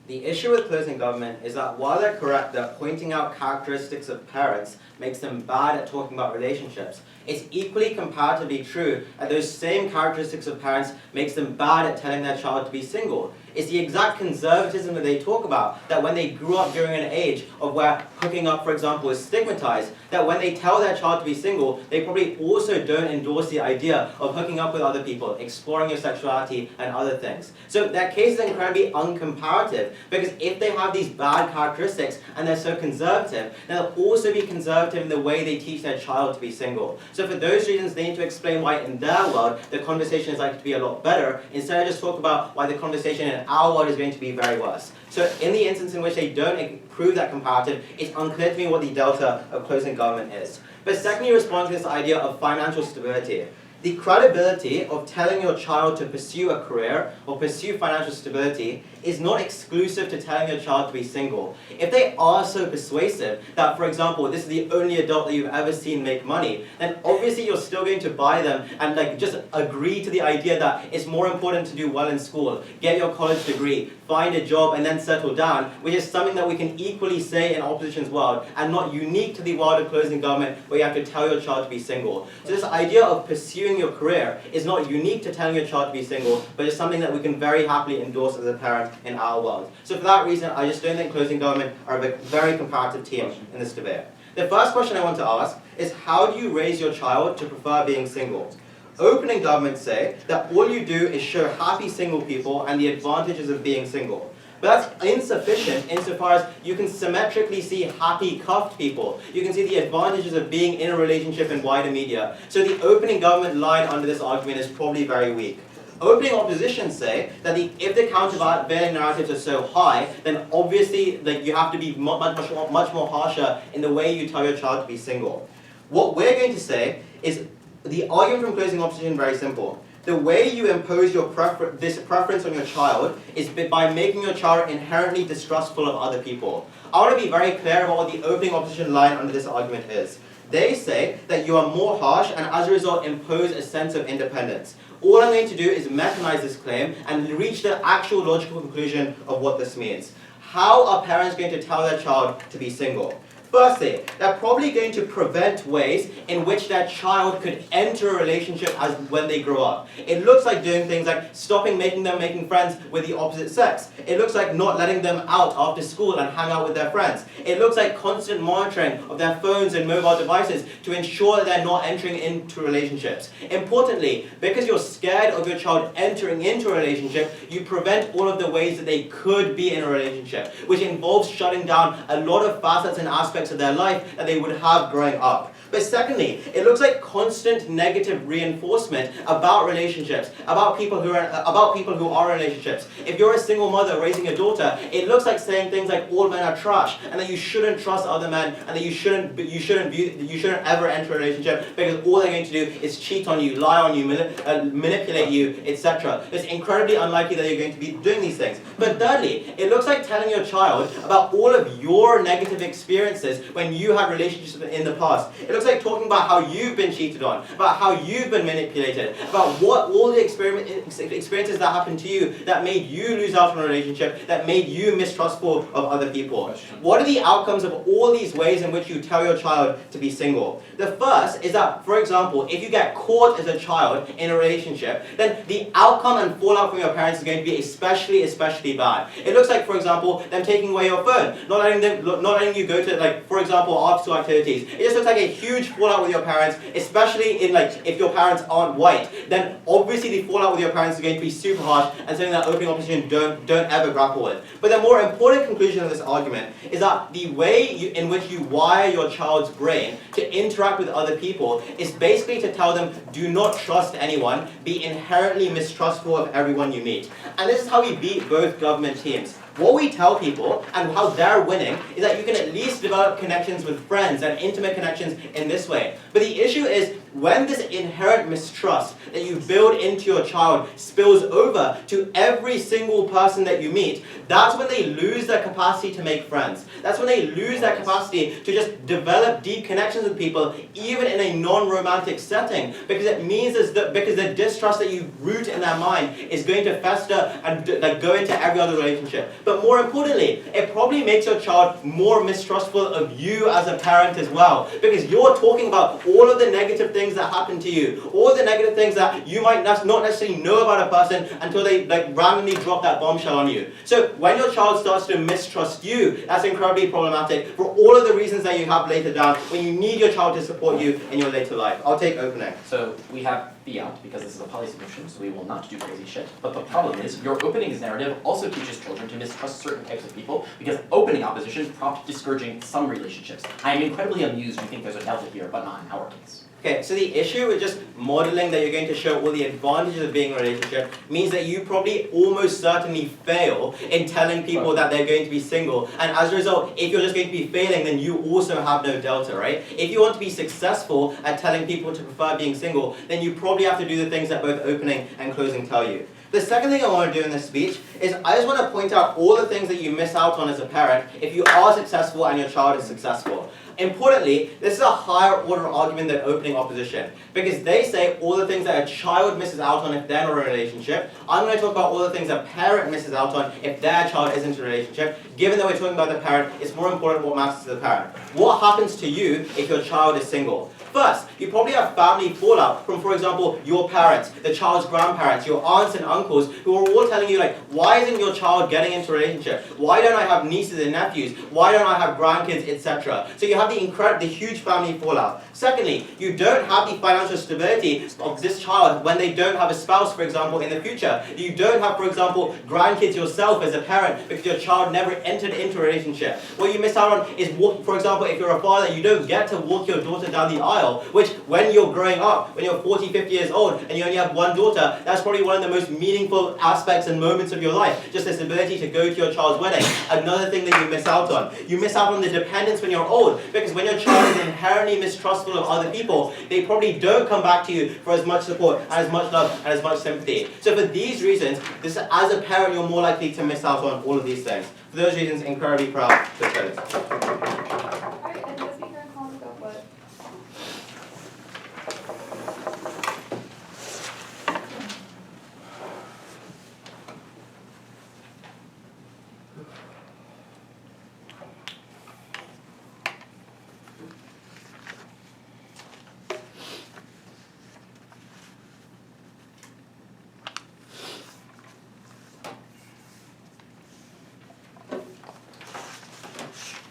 The issue with closing government is that while they're correct that pointing out characteristics of parents makes them bad at talking about relationships, it's equally comparatively true that those same characteristics of parents makes them bad at telling their child to be single. It's the exact conservatism that they talk about, that when they grew up during an age of where hooking up, for example, is stigmatized, that when they tell their child to be single, they probably also don't endorse the idea of hooking up with other people, exploring your sexuality, and other things. So their case is incredibly uncomparative, because if they have these bad characteristics and they're so conservative, they'll also be conservative in the way they teach their child to be single. So for those reasons, they need to explain why in their world the conversation is likely to be a lot better, instead of just talk about why the conversation in our world is going to be very worse. So in the instance in which they don't prove that comparative, it's unclear to me what the delta of closing government is. But secondly, respond to this idea of financial stability. The credibility of telling your child to pursue a career or pursue financial stability is not exclusive to telling your child to be single. If they are so persuasive that, for example, this is the only adult that you've ever seen make money, then obviously you're still going to buy them and just agree to the idea that it's more important to do well in school, get your college degree, find a job, and then settle down, which is something that we can equally say in opposition's world and not unique to the world of closing government where you have to tell your child to be single. So this idea of pursuing your career is not unique to telling your child to be single, but it's something that we can very happily endorse as a parent in our world. So for that reason, I just don't think closing government are a very comparative team in this debate. The first question I want to ask is, how do you raise your child to prefer being single? Opening governments say that all you do is show happy single people and the advantages of being single. But that's insufficient insofar as you can symmetrically see happy cuffed people. You can see the advantages of being in a relationship in wider media. So the opening government line under this argument is probably very weak. Opening opposition say that if the countervailing narratives are so high, then obviously you have to be much more harsher in the way you tell your child to be single. What we're going to say is the argument from closing opposition is very simple. The way you impose your this preference on your child is by making your child inherently distrustful of other people. I want to be very clear about what the opening opposition line under this argument is. They say that you are more harsh and as a result impose a sense of independence. All I'm going to do is mechanize this claim and reach the actual logical conclusion of what this means. How are parents going to tell their child to be single? Firstly, they're probably going to prevent ways in which their child could enter a relationship as when they grow up. It looks like doing things like stopping making friends with the opposite sex. It looks like not letting them out after school and hang out with their friends. It looks like constant monitoring of their phones and mobile devices to ensure that they're not entering into relationships. Importantly, because you're scared of your child entering into a relationship, you prevent all of the ways that they could be in a relationship, which involves shutting down a lot of facets and aspects of their life that they would have growing up. But secondly, it looks like constant negative reinforcement about relationships, about people who are in relationships. If you're a single mother raising a daughter, it looks like saying things like all men are trash, and that you shouldn't trust other men, and that you shouldn't ever enter a relationship because all they're going to do is cheat on you, lie on you, manipulate you, etc. It's incredibly unlikely that you're going to be doing these things. But thirdly, it looks like telling your child about all of your negative experiences when you had relationships in the past. It looks like talking about how you've been cheated on, about how you've been manipulated, about what all the experiences that happened to you that made you lose out on a relationship, that made you mistrustful of other people. What are the outcomes of all these ways in which you tell your child to be single? The first is that, for example, if you get caught as a child in a relationship, then the outcome and fallout from your parents is going to be especially bad. It looks like, for example, them taking away your phone, not letting you go to, like, for example, after-school activities. It just looks like a huge fallout with your parents, especially in, like, if your parents aren't white. Then obviously the fallout with your parents is going to be super harsh and something that opening opposition don't ever grapple with. But the more important conclusion of this argument is that the way in which you wire your child's brain to interact with other people is basically to tell them, do not trust anyone, be inherently mistrustful of everyone you meet. And this is how we beat both government teams. What we tell people, and how they're winning, is that you can at least develop connections with friends and intimate connections in this way. But the issue is, when this inherent mistrust that you build into your child spills over to every single person that you meet, that's when they lose their capacity to make friends. That's when they lose their capacity to just develop deep connections with people, even in a non-romantic setting, because it means because the distrust that you root in their mind is going to fester and go into every other relationship. But more importantly, it probably makes your child more mistrustful of you as a parent as well, because you're talking about all of the negative things that happen to you, all the negative things that you might not necessarily know about a person until they randomly drop that bombshell on you. So when your child starts to mistrust you, that's incredibly problematic for all of the reasons that you have later down when you need your child to support you in your later life. I'll take opening. So we have fiat because this is a poly solution, so we will not do crazy shit. But the problem is, your openings narrative also teaches children to mistrust certain types of people because opening opposition prompt discouraging some relationships. I am incredibly amused you think there's a delta here, but not in our case. Okay, so the issue with just modeling that you're going to show all the advantages of being in a relationship means that you probably almost certainly fail in telling people that they're going to be single. And as a result, if you're just going to be failing, then you also have no delta, right? If you want to be successful at telling people to prefer being single, then you probably have to do the things that both opening and closing tell you. The second thing I want to do in this speech is I just want to point out all the things that you miss out on as a parent if you are successful and your child is successful. Importantly, this is a higher order argument than opening opposition, because they say all the things that a child misses out on if they're not in a relationship. I'm going to talk about all the things a parent misses out on if their child isn't in a relationship. Given that we're talking about the parent, it's more important what matters to the parent. What happens to you if your child is single? First, you probably have family fallout from, for example, your parents, the child's grandparents, your aunts and uncles, who are all telling you, like, why isn't your child getting into a relationship? Why don't I have nieces and nephews? Why don't I have grandkids, etc.? So you have the huge family fallout. Secondly, you don't have the financial stability of this child when they don't have a spouse, for example, in the future. You don't have, for example, grandkids yourself as a parent because your child never entered into a relationship. What you miss out on is, for example, if you're a father, you don't get to walk your daughter down the aisle, which when you're growing up, when you're 40, 50 years old, and you only have one daughter, that's probably one of the most meaningful aspects and moments of your life. Just this ability to go to your child's wedding. Another thing that you miss out on. You miss out on the dependence when you're old, because when your child is inherently mistrustful of other people, they probably don't come back to you for as much support, and as much love, and as much sympathy. So for these reasons, as a parent, you're more likely to miss out on all of these things. For those reasons, incredibly proud to oppose. Alright, and the speaker in column go what?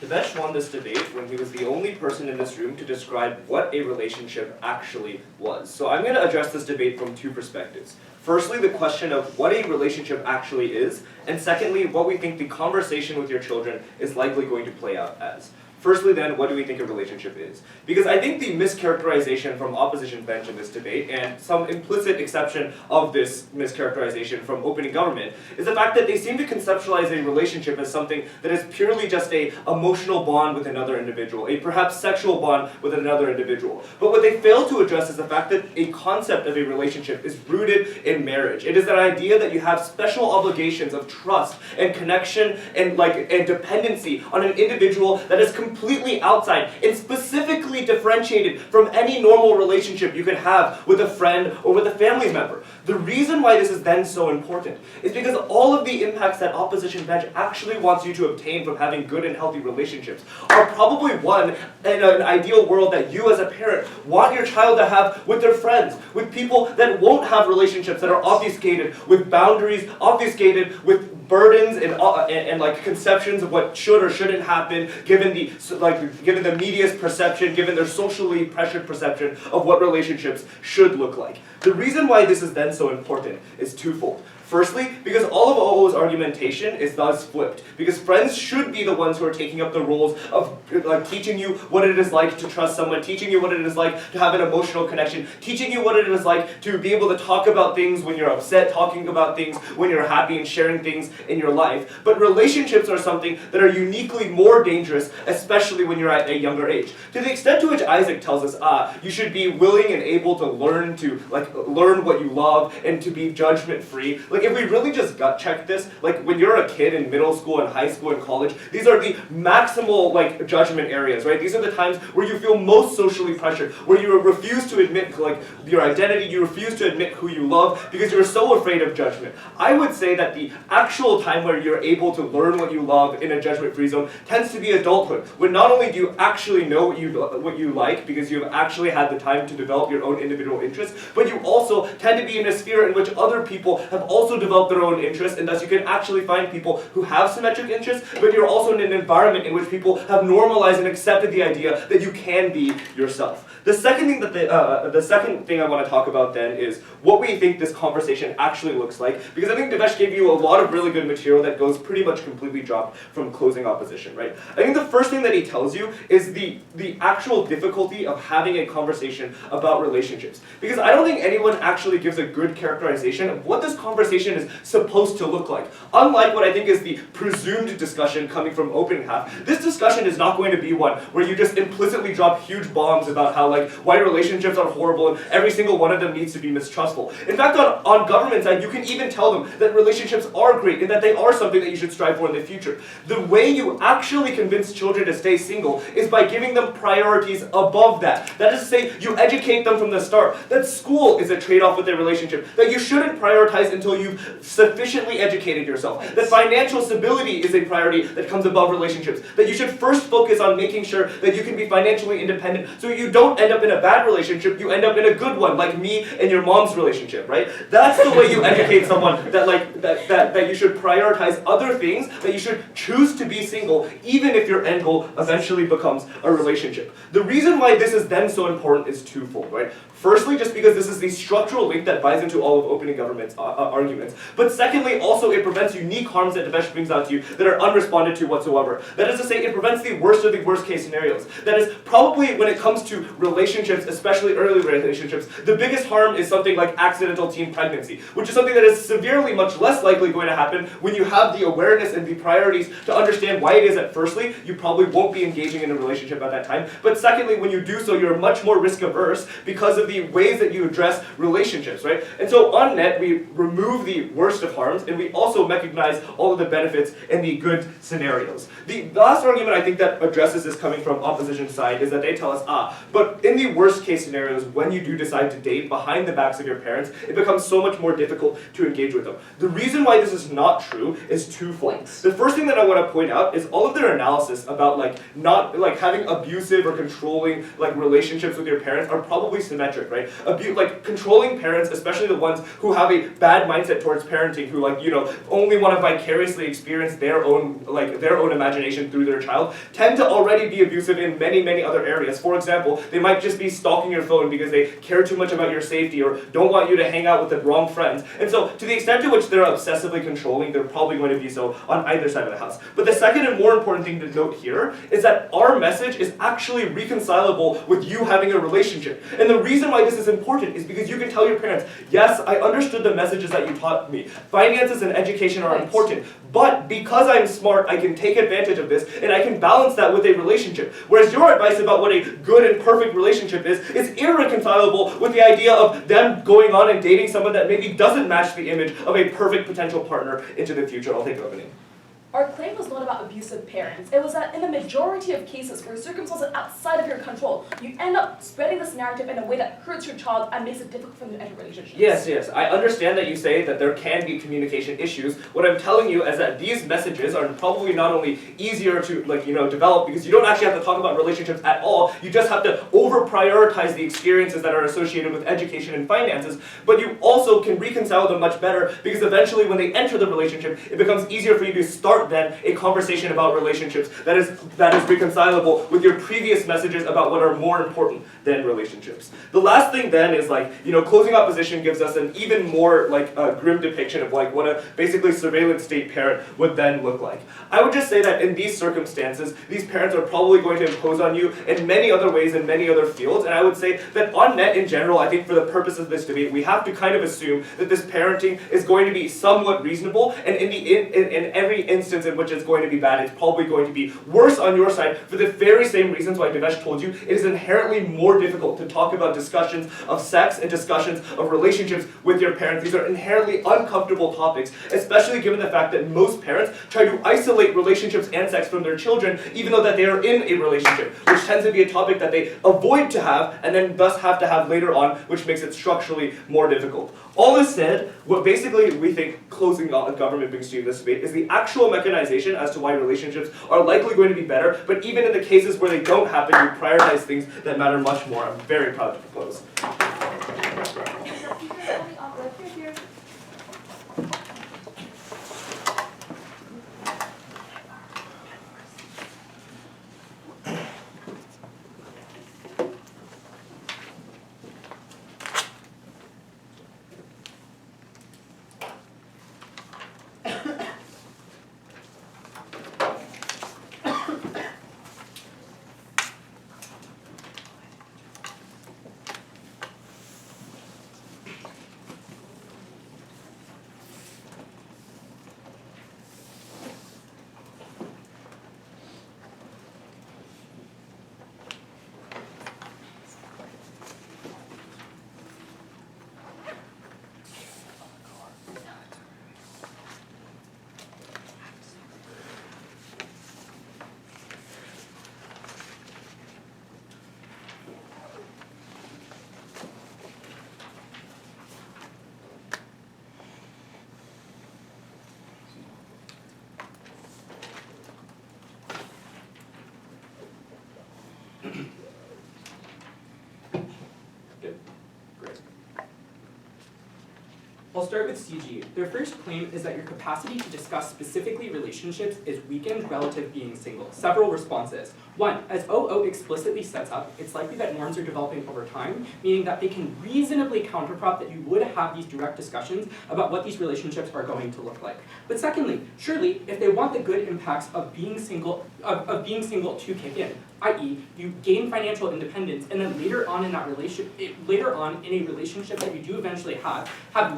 Devesh won this debate when he was the only person in this room to describe what a relationship actually was. So I'm going to address this debate from two perspectives. Firstly, the question of what a relationship actually is, and secondly, what we think the conversation with your children is likely going to play out as. Firstly then, what do we think a relationship is? Because I think the mischaracterization from opposition bench in this debate, and some implicit exception of this mischaracterization from opening government, is the fact that they seem to conceptualize a relationship as something that is purely just a emotional bond with another individual, a perhaps sexual bond with another individual. But what they fail to address is the fact that a concept of a relationship is rooted in marriage. It is an idea that you have special obligations of trust and connection and dependency on an individual that is completely outside and specifically differentiated from any normal relationship you could have with a friend or with a family member. The reason why this is then so important is because all of the impacts that opposition bench actually wants you to obtain from having good and healthy relationships are probably one in an ideal world that you as a parent want your child to have with their friends, with people that won't have relationships that are obfuscated with boundaries, obfuscated with burdens and conceptions of what should or shouldn't happen, given the media's perception, given their socially pressured perception of what relationships should look like. The reason why this is then so important is twofold. Firstly, because all of OO's argumentation is thus flipped. Because friends should be the ones who are taking up the roles of teaching you what it is like to trust someone, teaching you what it is like to have an emotional connection, teaching you what it is like to be able to talk about things when you're upset, talking about things when you're happy, and sharing things in your life. But relationships are something that are uniquely more dangerous, especially when you're at a younger age. To the extent to which Isaac tells us, you should be willing and able to learn what you love and to be judgment-free. If we really just gut check this, when you're a kid in middle school and high school and college, these are the maximal judgment areas, right? These are the times where you feel most socially pressured, where you refuse to admit your identity, you refuse to admit who you love because you're so afraid of judgment. I would say that the actual time where you're able to learn what you love in a judgment-free zone tends to be adulthood, when not only do you actually know what you like because you've actually had the time to develop your own individual interests, but you also tend to be in a sphere in which other people have also developed their own interests, and thus you can actually find people who have symmetric interests, but you're also in an environment in which people have normalized and accepted the idea that you can be yourself. The second thing I want to talk about then is what we think this conversation actually looks like, because I think Devesh gave you a lot of really good material that goes pretty much completely dropped from closing opposition, right? I think the first thing that he tells you is the actual difficulty of having a conversation about relationships, because I don't think anyone actually gives a good characterization of what this conversation is supposed to look like. Unlike what I think is the presumed discussion coming from opening half, this discussion is not going to be one where you just implicitly drop huge bombs about how why relationships are horrible and every single one of them needs to be mistrustful. In fact, on government side, you can even tell them that relationships are great and that they are something that you should strive for in the future. The way you actually convince children to stay single is by giving them priorities above that. That is to say, you educate them from the start that school is a trade-off with their relationship, that you shouldn't prioritize until you've sufficiently educated yourself, that financial stability is a priority that comes above relationships, that you should first focus on making sure that you can be financially independent so you don't end up in a bad relationship, you end up in a good one, like me and your mom's relationship, right? That's the way you educate someone, that you should prioritize other things, that you should choose to be single, even if your end goal eventually becomes a relationship. The reason why this is then so important is twofold, right? Firstly, just because this is the structural link that buys into all of opening government's arguments. But secondly, also it prevents unique harms that Devesh brings out to you that are unresponded to whatsoever. That is to say, it prevents the worst of the worst case scenarios. That is probably when it comes to relationships, especially early relationships, the biggest harm is something like accidental teen pregnancy, which is something that is severely much less likely going to happen when you have the awareness and the priorities to understand why it is that firstly, you probably won't be engaging in a relationship at that time, but secondly, when you do so, you're much more risk averse because of the ways that you address relationships, right? And so on net, we remove the worst of harms, and we also recognize all of the benefits and the good scenarios. The last argument I think that addresses this coming from opposition side is that they tell us, but in the worst case scenarios, when you do decide to date behind the backs of your parents, it becomes so much more difficult to engage with them. The reason why this is not true is twofold. The first thing that I want to point out is all of their analysis about not having abusive or controlling relationships with your parents are probably symmetric, right? Controlling parents, especially the ones who have a bad mindset opposite towards parenting who only want to vicariously experience their own imagination through their child tend to already be abusive in many, many other areas. For example, they might just be stalking your phone because they care too much about your safety or don't want you to hang out with the wrong friends. And so to the extent to which they're obsessively controlling, they're probably going to be so on either side of the house. But the second and more important thing to note here is that our message is actually reconcilable with you having a relationship. And the reason why this is important is because you can tell your parents, yes, I understood the messages that you taught me. Finances and education are important, but because I'm smart, I can take advantage of this and I can balance that with a relationship. Whereas your advice about what a good and perfect relationship is irreconcilable with the idea of them going on and dating someone that maybe doesn't match the image of a perfect potential partner into the future. I'll take it over. Our claim was not about abusive parents. It was that in the majority of cases where circumstances are outside of your control, you end up spreading this narrative in a way that hurts your child and makes it difficult for them to enter relationships. Yes. I understand that you say that there can be communication issues. What I'm telling you is that these messages are probably not only easier to develop because you don't actually have to talk about relationships at all. You just have to over-prioritize the experiences that are associated with education and finances, but you also can reconcile them much better because eventually when they enter the relationship, it becomes easier for you to start then a conversation about relationships that is reconcilable with your previous messages about what are more important than relationships. The last thing then is closing opposition gives us an even more grim depiction of what a basically surveillance state parent would then look like. I would just say that in these circumstances, these parents are probably going to impose on you in many other ways in many other fields, and I would say that on net in general, I think for the purposes of this debate, we have to kind of assume that this parenting is going to be somewhat reasonable, and in every instance in which it's going to be bad, it's probably going to be worse on your side for the very same reasons why Devesh told you. It is inherently more difficult to talk about discussions of sex and discussions of relationships with your parents. These are inherently uncomfortable topics, especially given the fact that most parents try to isolate relationships and sex from their children, even though that they are in a relationship, which tends to be a topic that they avoid to have and then thus have to have later on, which makes it structurally more difficult. All this said, what basically we think closing government brings to you in this debate is the actual mechanization as to why relationships are likely going to be better, but even in the cases where they don't happen, you prioritize things that matter much more. I'm very proud to propose. I'll start with CG. Their first claim is that your capacity to discuss specifically relationships is weakened relative being single. Several responses. One, as OO explicitly sets up, it's likely that norms are developing over time, meaning that they can reasonably counterprop that you would have these direct discussions about what these relationships are going to look like. But secondly, surely, if they want the good impacts of being single to kick in, i.e., you gain financial independence, and then later on in a relationship that you do eventually have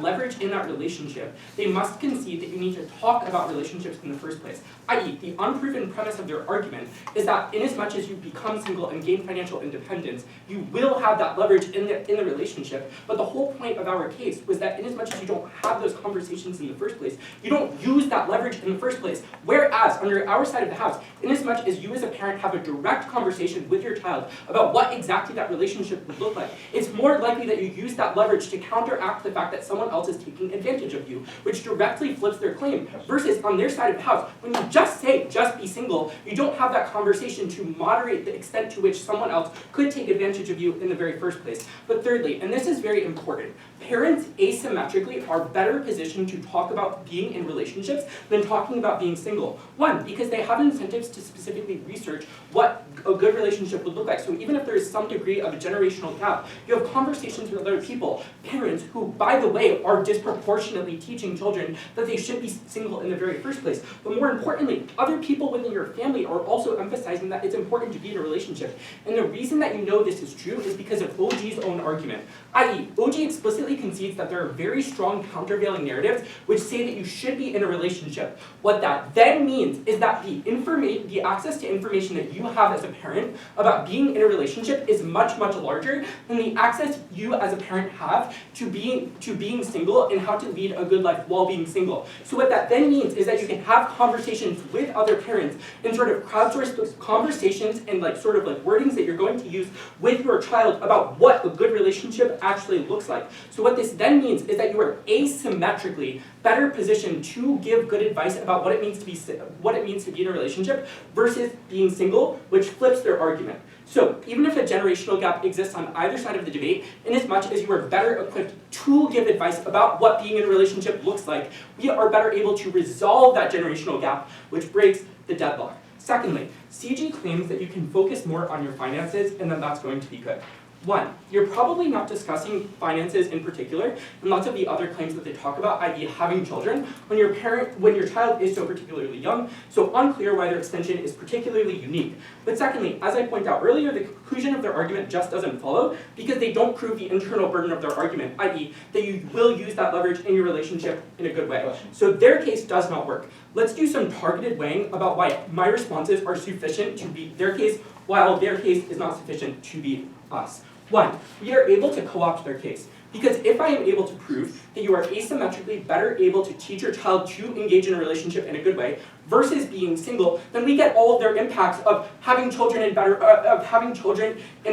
leverage in that relationship, they must concede that you need to talk about relationships in the first place. I.e., the unproven premise of their argument is that inasmuch as you become single and gain financial independence, you will have that leverage in the relationship. But the whole point of our case was that inasmuch as you don't have those conversations in the first place, you don't use that leverage in the first place. Whereas, under our side of the house, inasmuch as you as a parent have a direct conversation with your child about what exactly that relationship would look like, it's more likely that you use that leverage to counteract the fact that someone else is taking advantage of you, which directly flips their claim. Versus on their side of the house, when you just say, just be single, you don't have that conversation to to moderate the extent to which someone else could take advantage of you in the very first place. But thirdly, and this is very important, parents asymmetrically are better positioned to talk about being in relationships than talking about being single. One, because they have incentives to specifically research what a good relationship would look like. So even if there is some degree of a generational gap, you have conversations with other people, parents who, by the way, are disproportionately teaching children that they should be single in the very first place. But more importantly, other people within your family are also emphasizing that it's important to be in a relationship. And the reason that you know this is true is because of OG's own argument. I.e., OG explicitly concedes that there are very strong countervailing narratives which say that you should be in a relationship. What that then means is that the access to information that you have as a parent about being in a relationship is much, much larger than the access you as a parent have to being single and how to lead a good life while being single. So what that then means is that you can have conversations with other parents and sort of crowdsource those conversations and sort of wordings that you're going to use with your child about what a good relationship actually looks like. So what this then means is that you are asymmetrically better positioned to give good advice about what it means to be in a relationship versus being single, which flips their argument. So even if a generational gap exists on either side of the debate, inasmuch as you are better equipped to give advice about what being in a relationship looks like, we are better able to resolve that generational gap, which breaks the deadlock. Secondly, CG claims that you can focus more on your finances and then that's going to be good. One, you're probably not discussing finances in particular, and lots of the other claims that they talk about, i.e. having children, when your child is so particularly young, so unclear why their extension is particularly unique. But secondly, as I point out earlier, the conclusion of their argument just doesn't follow because they don't prove the internal burden of their argument, i.e. that you will use that leverage in your relationship in a good way. So their case does not work. Let's do some targeted weighing about why my responses are sufficient to be their case, while their case is not sufficient to be us. One, we are able to co-opt their case. Because if I am able to prove that you are asymmetrically better able to teach your child to engage in a relationship in a good way versus being single, then we get all of their impacts of having children in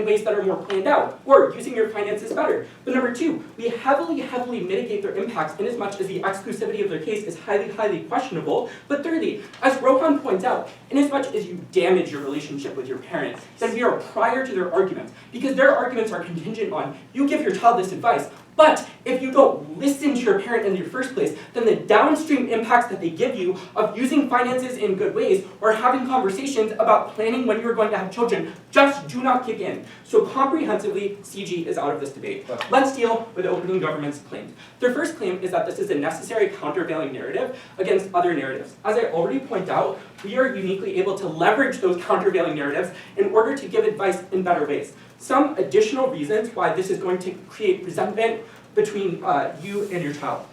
ways that are more planned out, or using your finances better. But number two, we heavily mitigate their impacts in as much as the exclusivity of their case is highly questionable. But thirdly, as Rohan points out, in as much as you damage your relationship with your parents, then we are prior to their arguments, because their arguments are contingent on you give your child this advice. But if you don't listen to your parent in the first place, then the downstream impacts that they give you of using finances in good ways or having conversations about planning when you're going to have children just do not kick in. So comprehensively, CG is out of this debate. Let's deal with opening government's claims. Their first claim is that this is a necessary countervailing narrative against other narratives. As I already pointed out, we are uniquely able to leverage those countervailing narratives in order to give advice in better ways. Some additional reasons why this is going to create resentment between you and your child.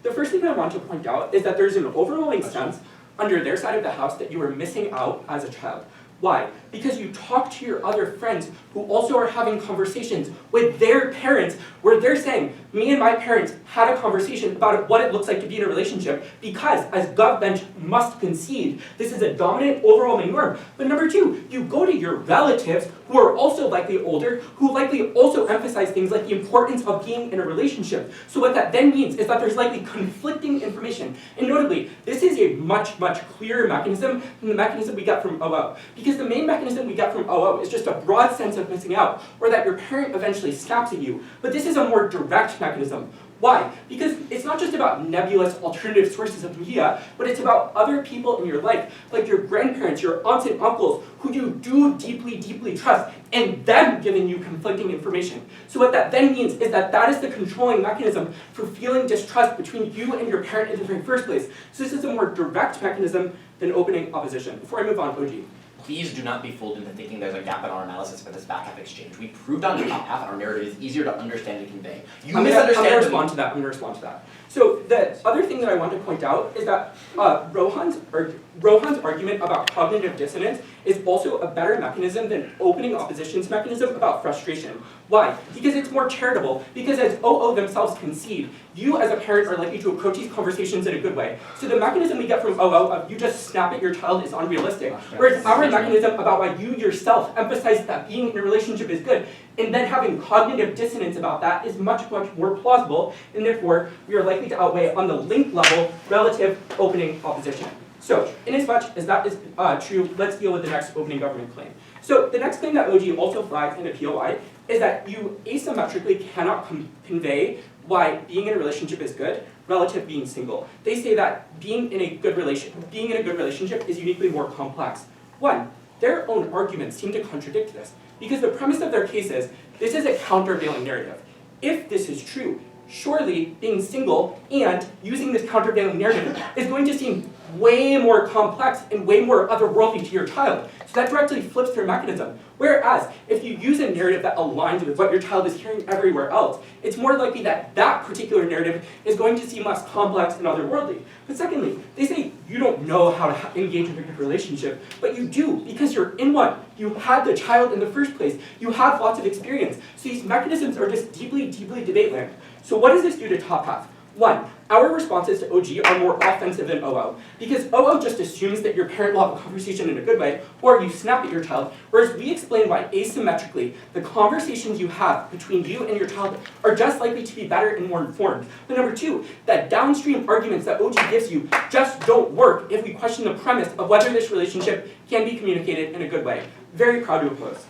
The first thing I want to point out is that there's an overwhelming sense under their side of the house that you are missing out as a child. Why? Because you talk to your other friends who also are having conversations with their parents where they're saying, me and my parents had a conversation about what it looks like to be in a relationship because, as GovBench must concede, this is a dominant overwhelming norm. But number two, you go to your relatives who are also likely older, who likely also emphasize things like the importance of being in a relationship. So what that then means is that there's likely conflicting information. And notably, this is a much clearer mechanism than the mechanism we get from OO. Because the main mechanism we get from OO is just a broad sense of missing out, or that your parent eventually snaps at you. But this is a more direct mechanism. Why? Because it's not just about nebulous alternative sources of media, but it's about other people in your life, like your grandparents, your aunts and uncles, who you do deeply trust, and them giving you conflicting information. So what that then means is that that is the controlling mechanism for feeling distrust between you and your parent in the very first place. So this is a more direct mechanism than opening opposition. Before I move on, OG. Please do not be fooled into thinking there's a gap in our analysis for this back half exchange. We proved on the top half our narrative is easier to understand and convey. I'm going to respond to that. So the other thing that I want to point out is that Rohan's argument about cognitive dissonance is also a better mechanism than opening opposition's mechanism about frustration. Why? Because it's more charitable. Because as OO themselves concede, you as a parent are likely to approach these conversations in a good way. So the mechanism we get from OO of you just snap at your child is unrealistic. Whereas our mechanism about why you yourself emphasize that being in a relationship is good, and then having cognitive dissonance about that is much more plausible, and therefore we are likely to outweigh on the link level relative opening opposition. So, inasmuch as that is true, let's deal with the next opening government claim. So, the next claim that OG also flags in a POI is that you asymmetrically cannot convey why being in a relationship is good relative to being single. They say that being in a good relationship is uniquely more complex. One, their own arguments seem to contradict this, because the premise of their case is this is a countervailing narrative. If this is true, surely being single and using this countervailing narrative is going to seem way more complex and way more otherworldly to your child. So that directly flips their mechanism. Whereas, if you use a narrative that aligns with what your child is hearing everywhere else, it's more likely that that particular narrative is going to seem less complex and otherworldly. But secondly, they say you don't know how to engage in a good relationship, but you do because you're in one. You had the child in the first place. You have lots of experience. So these mechanisms are just deeply, deeply debate land. So what does this do to top half? One, our responses to OG are more offensive than OO, because OO just assumes that your parent will have a conversation in a good way, or you snap at your child, whereas we explain why asymmetrically, the conversations you have between you and your child are just likely to be better and more informed. But number two, that downstream arguments that OG gives you just don't work if we question the premise of whether this relationship can be communicated in a good way. Very proud to oppose.